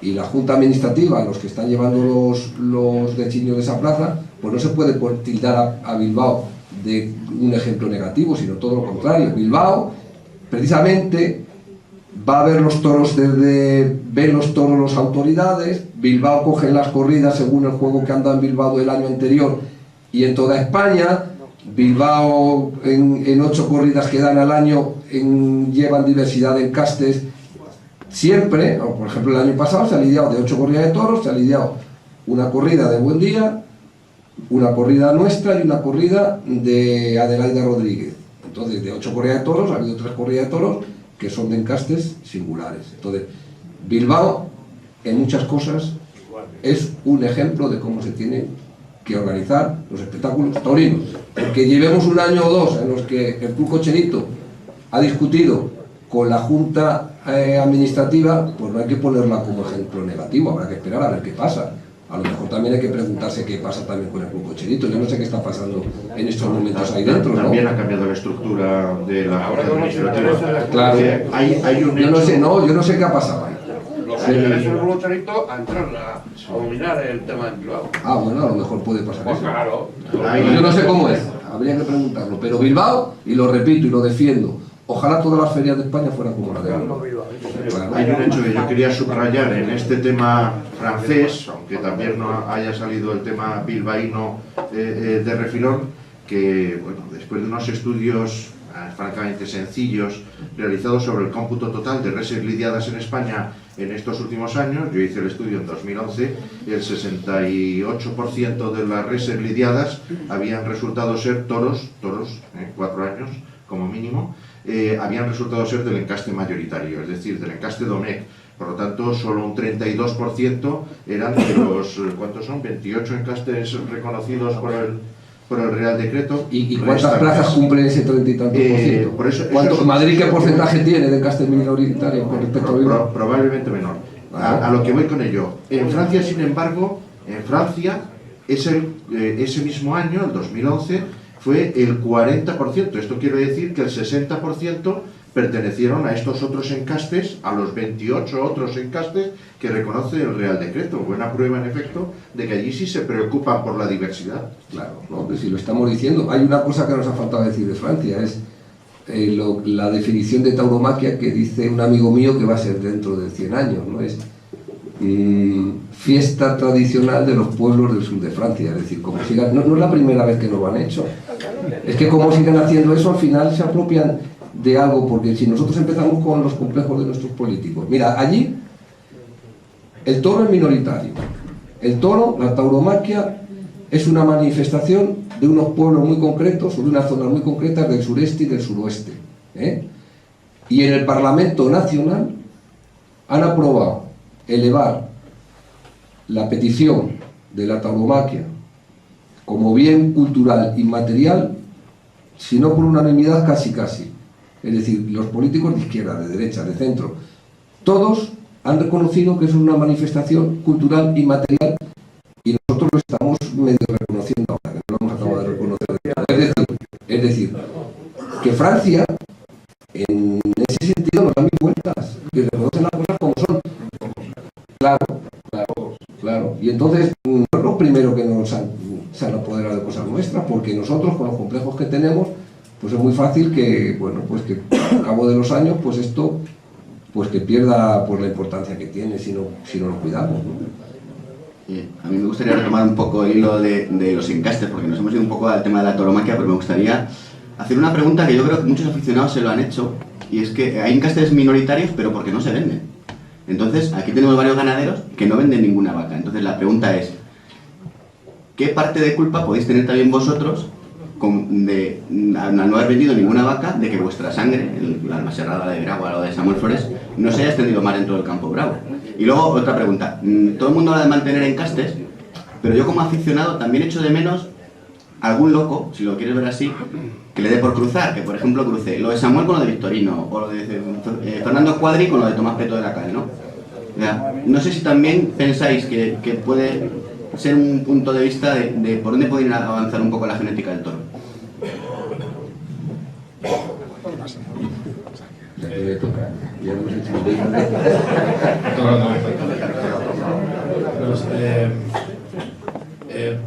y la Junta Administrativa, los que están llevando los designios de esa plaza, pues no se puede tildar a Bilbao de un ejemplo negativo, sino todo lo contrario. Bilbao, precisamente, va a ver los toros ven los toros las autoridades. Bilbao coge las corridas según el juego que anda en Bilbao el año anterior y en toda España. Bilbao en 8 corridas que dan al año llevan diversidad de encastes siempre. Por ejemplo, el año pasado se ha lidiado de 8 corridas de toros, se ha lidiado una corrida de Buen Día, una corrida nuestra y una corrida de Adelaida Rodríguez. Entonces, de 8 corridas de toros ha habido 3 corridas de toros que son de encastes singulares. Entonces, Bilbao, en muchas cosas, es un ejemplo de cómo se tienen que organizar los espectáculos taurinos. Porque llevemos un año o 2 en los que el Club Cocherito ha discutido con la Junta Administrativa, pues no hay que ponerla como ejemplo negativo, habrá que esperar a ver qué pasa. A lo mejor también hay que preguntarse qué pasa también con el Club Cocherito. Yo no sé qué está pasando en estos momentos ahí dentro, ¿no? También ha cambiado la estructura de la Junta Administrativa. Claro. Hay un hecho... yo no sé qué ha pasado ahí. Los señores del Club Cocherito a entrar a dominar el tema de Bilbao. Ah, bueno, a lo mejor puede pasar Pues eso. claro. Yo no sé cómo es, habría que preguntarlo. Pero Bilbao, y lo repito y lo defiendo, ojalá todas las ferias de España fueran como la de Bilbao. Claro. Hay un hecho que yo quería subrayar en este tema francés, aunque también no haya salido el tema bilbaíno de refilón, que bueno, después de unos estudios francamente sencillos realizados sobre el cómputo total de reses lidiadas en España en estos últimos años, yo hice el estudio en 2011, el 68% de las reses lidiadas habían resultado ser toros, 4 años como mínimo, habían resultado ser del encaste mayoritario, es decir, del encaste Domecq. Por lo tanto, solo un 32% eran de los, ¿cuántos son? 28 encastes reconocidos por el Real Decreto. ¿Y cuántas plazas cumplen ese 30 y tantos por ciento? Por eso, ¿Madrid qué porcentaje tiene de encaste minoritario con respecto a Bilbao? Probablemente menor. A lo que voy con ello. En Francia, sin embargo, ese mismo año, el 2011, fue el 40%. Esto quiere decir que el 60% pertenecieron a estos otros encastes, a los 28 otros encastes que reconoce el Real Decreto. Buena prueba, en efecto, de que allí sí se preocupan por la diversidad. Claro, no, pues si lo estamos diciendo. Hay una cosa que nos ha faltado decir de Francia, es la definición de tauromaquia que dice un amigo mío que va a ser dentro de 100 años, ¿no? Es fiesta tradicional de los pueblos del sur de Francia. Es decir, como sigan, no es la primera vez que lo han hecho. Es que como sigan haciendo eso, al final se apropian de algo, porque si nosotros empezamos con los complejos de nuestros políticos. Mira, allí el toro es minoritario. El toro, la tauromaquia, es una manifestación de unos pueblos muy concretos, o de unas zonas muy concretas del sureste y del suroeste. Y en el Parlamento Nacional han aprobado elevar la petición de la tauromaquia como bien cultural inmaterial, si no por unanimidad, casi. Es decir, los políticos de izquierda, de derecha, de centro, todos han reconocido que es una manifestación cultural inmaterial, y nosotros lo estamos medio reconociendo ahora, que no lo hemos acabado de reconocer. Es decir, que Francia, en ese sentido, nos da mil vueltas, que reconocen las cosas como son. Claro. Y entonces, no es lo primero que se han apoderado de cosas nuestras, porque nosotros, con los complejos que tenemos, pues es muy fácil que, bueno, pues que al cabo de los años, pues esto, pues que pierda pues la importancia que tiene si no lo cuidamos, ¿no? A mí me gustaría retomar un poco el hilo de los encastes, porque nos hemos ido un poco al tema de la tauromaquia, pero me gustaría hacer una pregunta que yo creo que muchos aficionados se lo han hecho, y es que hay encastes minoritarios, pero porque no se venden. Entonces, aquí tenemos varios ganaderos que no venden ninguna vaca. Entonces, la pregunta es, ¿qué parte de culpa podéis tener también vosotros de al no haber vendido ninguna vaca, de que vuestra sangre, la Almaserrada de Veragua o de Samuel Flores, no se haya extendido más dentro del campo bravo? Y luego, otra pregunta. Todo el mundo habla de mantener encastes, pero yo como aficionado también echo de menos algún loco, si lo quieres ver así, que le dé por cruzar, que por ejemplo cruce lo de Samuel con lo de Victorino, o lo de Fernando Cuadri con lo de Tomás Peto de la Cal, ¿no? No sé si también pensáis que puede ser un punto de vista de por dónde puede avanzar un poco la genética del toro.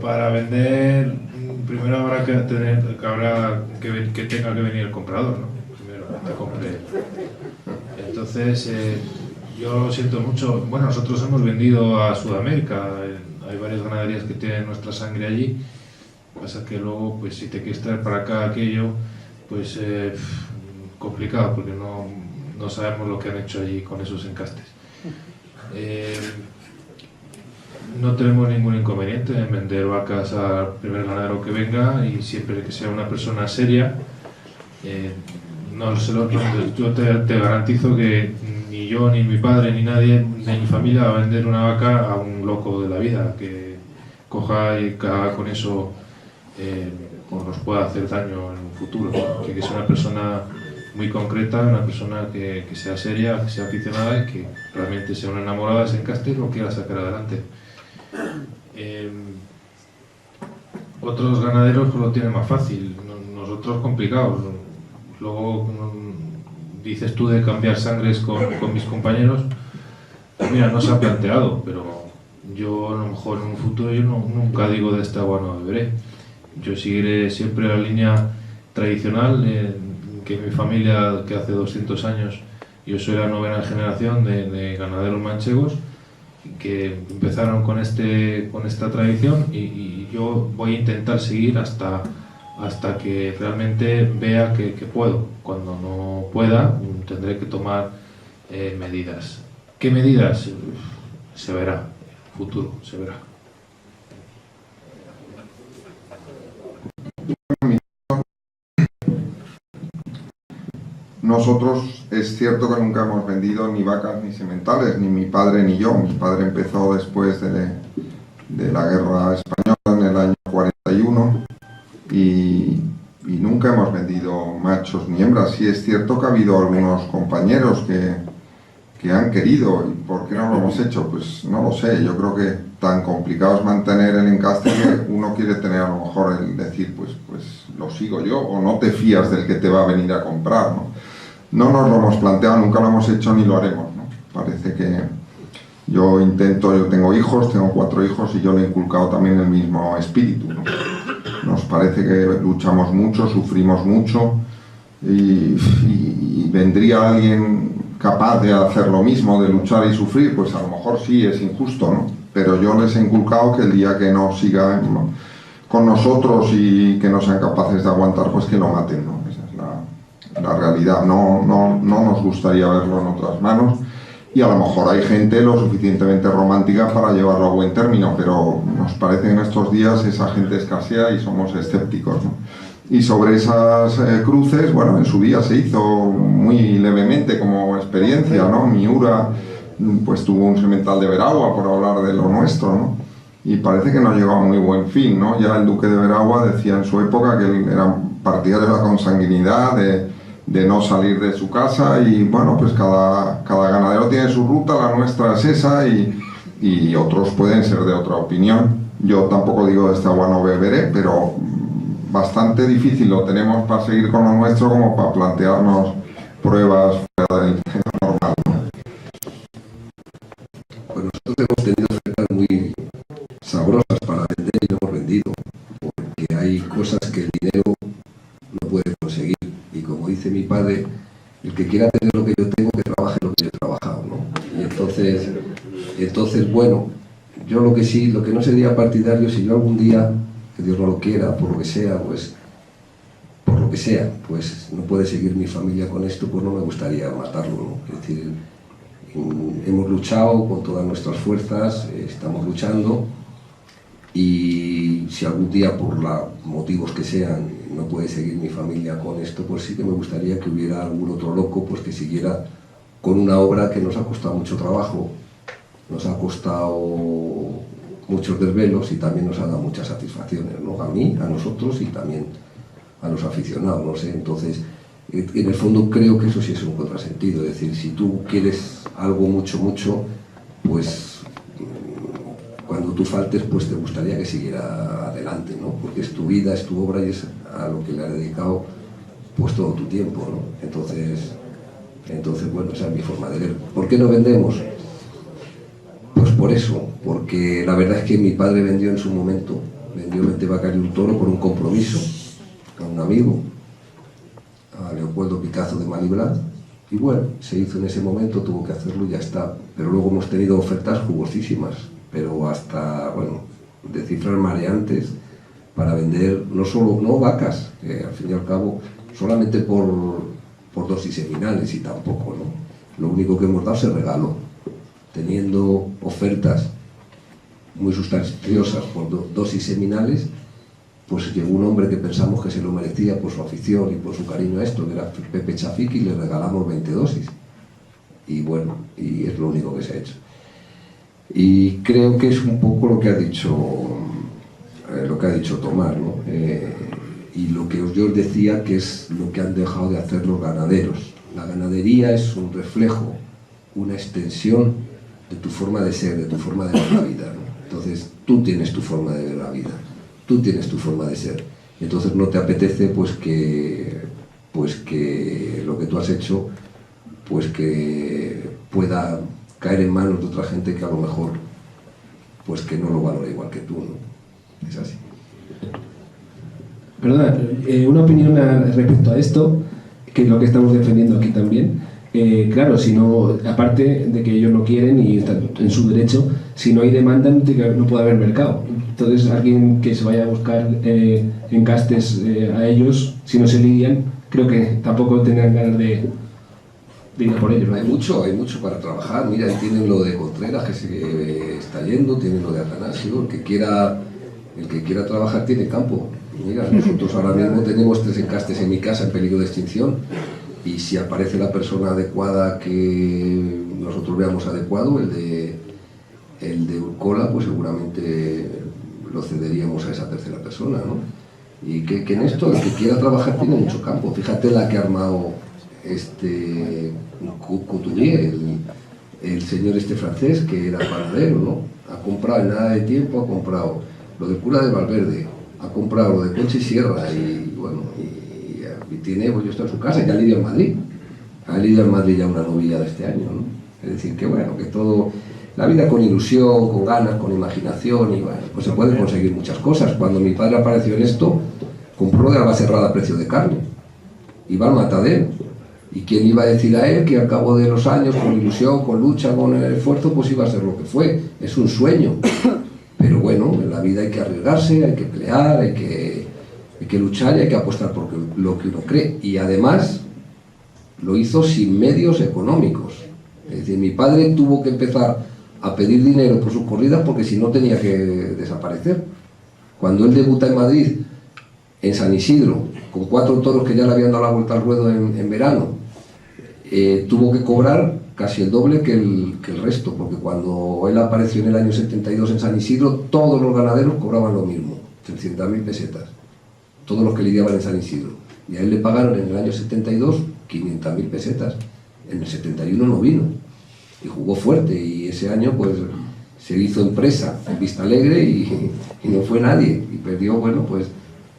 Para vender, primero habrá que tenga que venir el comprador, ¿no? Primero, que compre. Entonces, yo lo siento mucho. Bueno, nosotros hemos vendido a Sudamérica. Hay varias ganaderías que tienen nuestra sangre allí. Pasa que luego, pues si te quieres traer para acá aquello, pues complicado, porque no sabemos lo que han hecho allí con esos encastes. No tenemos ningún inconveniente en vender vacas al primer ganadero que venga, y siempre que sea una persona seria. Yo te garantizo que ni yo, ni mi padre, ni nadie de mi familia va a vender una vaca a un loco de la vida que coja y que haga con eso o nos pueda hacer daño en un futuro. Que sea una persona muy concreta, una persona que sea seria, que sea aficionada y que realmente sea una enamorada de ese encaste y lo quiera sacar adelante. Otros ganaderos pues lo tienen más fácil, nosotros complicados. Luego dices tú de cambiar sangres con mis compañeros, pues mira, no se ha planteado, pero yo a lo mejor en un futuro yo nunca digo de esta agua no beberé. Yo seguiré siempre la línea tradicional que mi familia, que hace 200 años, yo soy la 9ª generación de ganaderos manchegos que empezaron con esta tradición, y yo voy a intentar seguir hasta que realmente vea que puedo. Cuando no pueda, tendré que tomar medidas. ¿Qué medidas? Se verá, futuro, se verá. Nosotros es cierto que nunca hemos vendido ni vacas ni sementales, ni mi padre ni yo. Mi padre empezó después de la guerra española en el año 41 y nunca hemos vendido machos ni hembras. Sí es cierto que ha habido algunos compañeros que han querido. ¿Y por qué no lo hemos hecho? Pues no lo sé. Yo creo que tan complicado es mantener el encaste que uno quiere tener a lo mejor el decir, pues lo sigo yo, o no te fías del que te va a venir a comprar, ¿no? No nos lo hemos planteado, nunca lo hemos hecho ni lo haremos, ¿no? Parece que yo tengo hijos, tengo 4 hijos y yo le he inculcado también el mismo espíritu, ¿no? Nos parece que luchamos mucho, sufrimos mucho y vendría alguien capaz de hacer lo mismo, de luchar y sufrir, pues a lo mejor sí es injusto, ¿no? Pero yo les he inculcado que el día que no sigan con nosotros y que no sean capaces de aguantar, pues que lo maten, ¿no? Esa es la realidad. No nos gustaría verlo en otras manos, y a lo mejor hay gente lo suficientemente romántica para llevarlo a buen término, pero nos parece que en estos días esa gente escasea y somos escépticos, ¿no? Y sobre esas cruces, bueno, en su día se hizo muy levemente como experiencia, ¿no? Miura pues tuvo un semental de Veragua, por hablar de lo nuestro, ¿no? Y parece que no llegó a muy buen fin, ¿no? Ya el duque de Veragua decía en su época que él era partidario de la consanguinidad, de no salir de su casa, y bueno, pues cada ganadero tiene su ruta, la nuestra es esa, y otros pueden ser de otra opinión. Yo tampoco digo de esta agua no beberé, pero bastante difícil lo tenemos para seguir con lo nuestro como para plantearnos pruebas fuera del normal, ¿no? Pues nosotros hemos tenido ofertas muy sabrosas para vender y no hemos vendido, porque hay cosas que el dinero no puede conseguir, y como dice mi padre, el que quiera tener lo que yo tengo, que trabaje lo que yo he trabajado, ¿no? Y entonces bueno, yo lo que no sería partidario, si yo algún día, que Dios no lo quiera, por lo que sea, pues no puede seguir mi familia con esto, pues no me gustaría matarlo, ¿no? Es decir, hemos luchado con todas nuestras fuerzas, estamos luchando, y si algún día, por motivos que sean, no puede seguir mi familia con esto, pues sí que me gustaría que hubiera algún otro loco pues que siguiera con una obra que nos ha costado mucho trabajo, nos ha costado muchos desvelos y también nos ha dado muchas satisfacciones, ¿no? A mí, a nosotros y también a los aficionados, no sé. Entonces, en el fondo creo que eso sí es un contrasentido, es decir, si tú quieres algo mucho, pues cuando tú faltes, pues te gustaría que siguiera adelante, ¿no? Porque es tu vida, es tu obra y es a lo que le has dedicado pues todo tu tiempo, ¿no? Entonces bueno, esa es mi forma de ver. ¿Por qué no vendemos? Pues por eso, porque la verdad es que mi padre vendió en su momento, vendió 20 vacas y un toro por un compromiso a un amigo, a Leopoldo Picazo de Maliblat, y bueno, se hizo en ese momento, tuvo que hacerlo y ya está. Pero luego hemos tenido ofertas jugosísimas, pero hasta, bueno, de cifras mareantes para vender no vacas, que al fin y al cabo solamente por dosis seminales, y tampoco, ¿no? Lo único que hemos dado se regaló, teniendo ofertas muy sustanciosas por dosis seminales. Pues llegó un hombre que pensamos que se lo merecía por su afición y por su cariño a esto, que era Pepe Chafik, y le regalamos 20 dosis. Y bueno, y es lo único que se ha hecho. Y creo que es un poco lo que ha dicho Tomás, ¿no? Y lo que yo os decía, que es lo que han dejado de hacer los ganaderos. La ganadería es un reflejo, una extensión de tu forma de ser, de tu forma de ver la vida, ¿no? Entonces tú tienes tu forma de ver la vida, tú tienes tu forma de ser. Entonces no te apetece pues que lo que tú has hecho pues que pueda caer en manos de otra gente que a lo mejor pues que no lo valora igual que tú, ¿no? Es así. Perdona, una opinión respecto a esto, que es lo que estamos defendiendo aquí también. Claro, si no, aparte de que ellos no quieren y están en su derecho, si no hay demanda no puede haber mercado. Entonces alguien que se vaya a buscar encastes a ellos, si no se lidian, creo que tampoco tendrán ganas de ir por ellos, ¿no? Hay mucho para trabajar. Mira, tienen lo de Contreras, que se está yendo, tienen lo de Atanasio. El que quiera trabajar tiene campo. Mira, nosotros ahora mismo tenemos 3 encastes en mi casa en peligro de extinción, y si aparece la persona adecuada que nosotros veamos adecuado, el de Urcola, pues seguramente lo cederíamos a esa tercera persona, ¿no? Y que en esto el que quiera trabajar tiene mucho campo. Fíjate la que ha armado Couturier, el señor francés, que era panadero, ¿no? Ha comprado en nada de tiempo, ha comprado lo del cura de Valverde, ha comprado lo de Concha y Sierra, y bueno, y tiene, pues yo estoy en su casa, y ha lidiado en Madrid. Ha lidiado en Madrid ya una novilla de este año, ¿no? Es decir, que bueno, que todo, la vida con ilusión, con ganas, con imaginación, y bueno, pues se pueden conseguir muchas cosas. Cuando mi padre apareció en esto, compró de Albacerrada a precio de carne, iba al matadero, ¿Y quién iba a decir a él que al cabo de los años, con ilusión, con lucha, con el esfuerzo, pues iba a ser lo que fue? Es un sueño. Pero bueno, en la vida hay que arriesgarse, hay que pelear, hay que luchar y hay que apostar por lo que uno cree. Y además lo hizo sin medios económicos. Es decir, mi padre tuvo que empezar a pedir dinero por sus corridas porque si no tenía que desaparecer. Cuando él debuta en Madrid, en San Isidro, con 4 toros que ya le habían dado la vuelta al ruedo en verano, tuvo que cobrar casi el doble que el resto, porque cuando él apareció en el año 72 en San Isidro, todos los ganaderos cobraban lo mismo, 300.000 pesetas, todos los que lidiaban en San Isidro. Y a él le pagaron en el año 72 500.000 pesetas. En el 71 no vino y jugó fuerte, y ese año pues se hizo empresa en Vistalegre y no fue nadie, y perdió, bueno, pues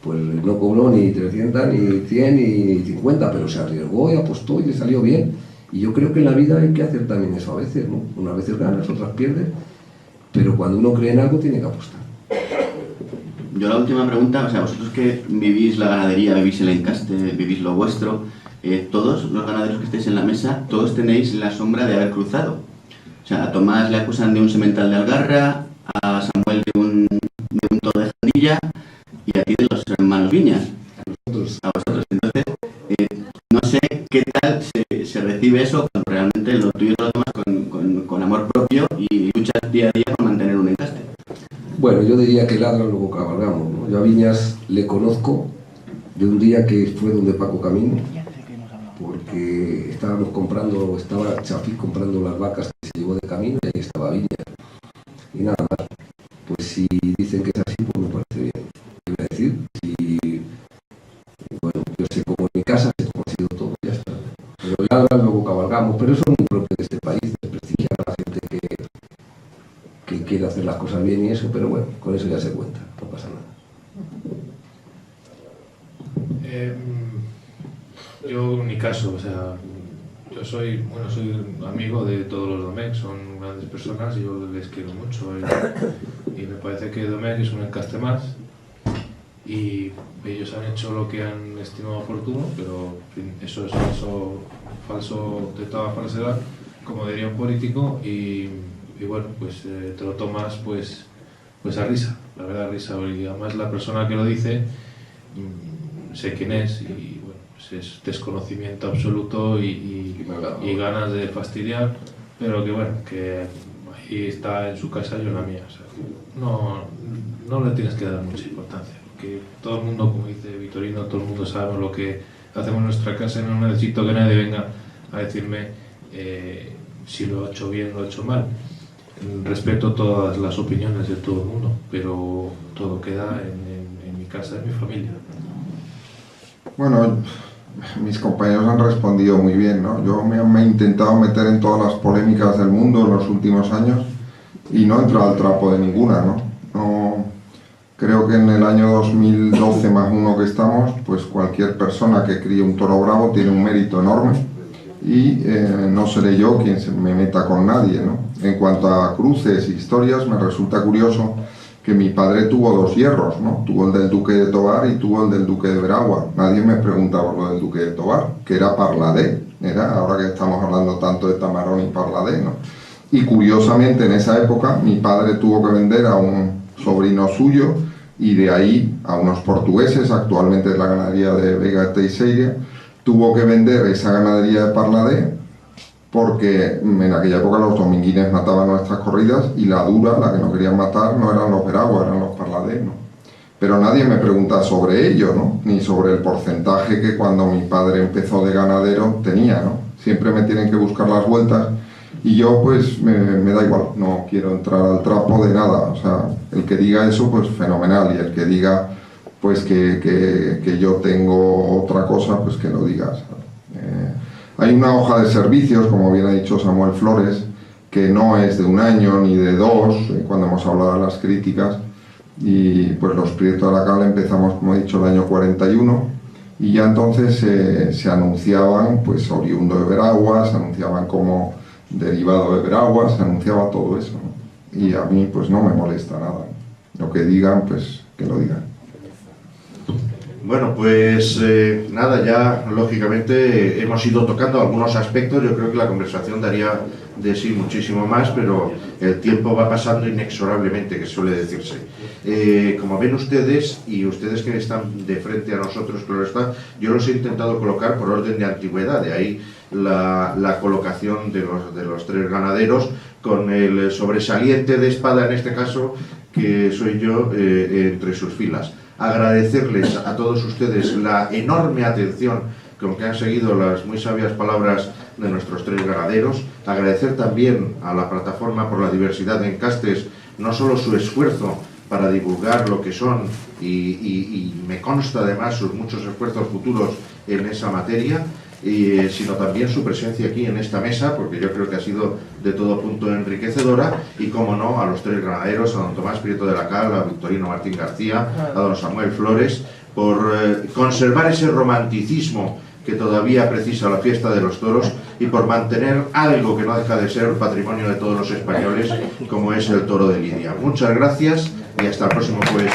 no cobró ni 300, ni 100, ni 50, pero se arriesgó y apostó y le salió bien. Y yo creo que en la vida hay que hacer también eso a veces, ¿no? Unas veces ganas, otras pierdes, pero cuando uno cree en algo tiene que apostar. Yo la última pregunta, o sea, vosotros que vivís la ganadería, vivís el encaste, vivís lo vuestro, todos los ganaderos que estáis en la mesa, todos tenéis la sombra de haber cruzado. O sea, a Tomás le acusan de un semental de Algarra, a Samuel de un toro de Jandilla y a ti de los hermanos Viñas. A vosotros. Entonces, no sé qué tal se recibe eso cuando realmente lo tuyo lo tomas con amor propio y luchas día a día por mantener un encaste. Bueno, yo diría que ladra luego cabalgamos, ¿no? Yo a Viñas le conozco de un día que fue donde Paco Camino, porque estaba Chafí comprando las vacas que se llevó de camino y ahí estaba Viñas. Y nada más, pues si dicen que es así, pues me parece bien. Quiero decir, bueno, yo sé cómo en mi casa, sé cómo ha sido todo, ya está. Pero ladran, luego cabalgamos, pero eso es muy propio de este país, desprestigiar a la gente que quiere hacer las cosas bien y eso, pero bueno, con eso ya se cuenta, no pasa nada. Yo en mi caso, o sea, yo soy amigo de todos los Domecq, son grandes personas y yo les quiero mucho, y me parece que Domecq es un encaste más y ellos han hecho lo que han estimado oportuno, pero en fin, eso es falso de toda falsedad, como diría un político, y bueno, pues te lo tomas pues a risa, la verdad, a risa, y además la persona que lo dice sé quién es, y bueno, pues es desconocimiento absoluto y ganas de fastidiar, pero que bueno, que ahí está en su casa y en la mía, o sea, no le tienes que dar mucha importancia, porque todo el mundo, como dice Vitorino, todo el mundo sabe lo que hacemos en nuestra casa, y no necesito que nadie venga a decirme si lo he hecho bien o lo he hecho mal. Respeto todas las opiniones de todo el mundo, pero todo queda en mi casa, en mi familia. Bueno, mis compañeros han respondido muy bien, ¿no? Yo me he intentado meter en todas las polémicas del mundo en los últimos años y no he entrado al trapo de ninguna, ¿no? Creo que en el año 2012 más uno que estamos, pues cualquier persona que críe un toro bravo tiene un mérito enorme y no seré yo quien se me meta con nadie, ¿no? En cuanto a cruces e historias, me resulta curioso que mi padre tuvo 2 hierros, ¿no? Tuvo el del Duque de Tovar y tuvo el del Duque de Veragua. Nadie me preguntaba por lo del Duque de Tovar, que era Parladé, ahora que estamos hablando tanto de Tamarón y Parladé, ¿no? Y curiosamente en esa época mi padre tuvo que vender a un sobrino suyo y de ahí a unos portugueses, actualmente es la ganadería de Vega Teixeira, tuvo que vender esa ganadería de Parladé porque en aquella época los dominguines mataban nuestras corridas y la dura, la que no querían matar, no eran los Veragua, eran los Parladé, ¿no? Pero nadie me pregunta sobre ello, ¿no? Ni sobre el porcentaje que cuando mi padre empezó de ganadero tenía, ¿no? Siempre me tienen que buscar las vueltas y yo pues me da igual, no quiero entrar al trapo de nada, o sea, el que diga eso pues fenomenal, y el que diga pues que yo tengo otra cosa, pues que lo digas. Hay una hoja de servicios, como bien ha dicho Samuel Flores, que no es de 1 año ni de 2, cuando hemos hablado de las críticas, y pues los Prieto de la Cal empezamos, como he dicho, el año 41, y ya entonces se anunciaban pues oriundo de Veragua, se anunciaban como derivado de Veragua, se anunciaba todo eso, ¿no? Y a mí pues no me molesta nada, lo que digan pues que lo digan. Bueno, pues nada, ya lógicamente hemos ido tocando algunos aspectos. Yo creo que la conversación daría de sí muchísimo más, pero el tiempo va pasando inexorablemente, que suele decirse. Como ven ustedes, y ustedes que están de frente a nosotros, claro está, yo los he intentado colocar por orden de antigüedad, de ahí la colocación de los tres ganaderos, con el sobresaliente de espada, en este caso, que soy yo, entre sus filas. Agradecerles a todos ustedes la enorme atención con que han seguido las muy sabias palabras de nuestros tres ganaderos. Agradecer también a la Plataforma por la Diversidad en Castes no solo su esfuerzo para divulgar lo que son y me consta además sus muchos esfuerzos futuros en esa materia, sino también su presencia aquí en esta mesa, porque yo creo que ha sido de todo punto enriquecedora, y como no, a los tres ganaderos, a don Tomás Prieto de la Cal, a Victorino Martín García, a don Samuel Flores, por conservar ese romanticismo que todavía precisa la fiesta de los toros y por mantener algo que no deja de ser patrimonio de todos los españoles, como es el toro de Lidia. Muchas gracias y hasta el próximo jueves.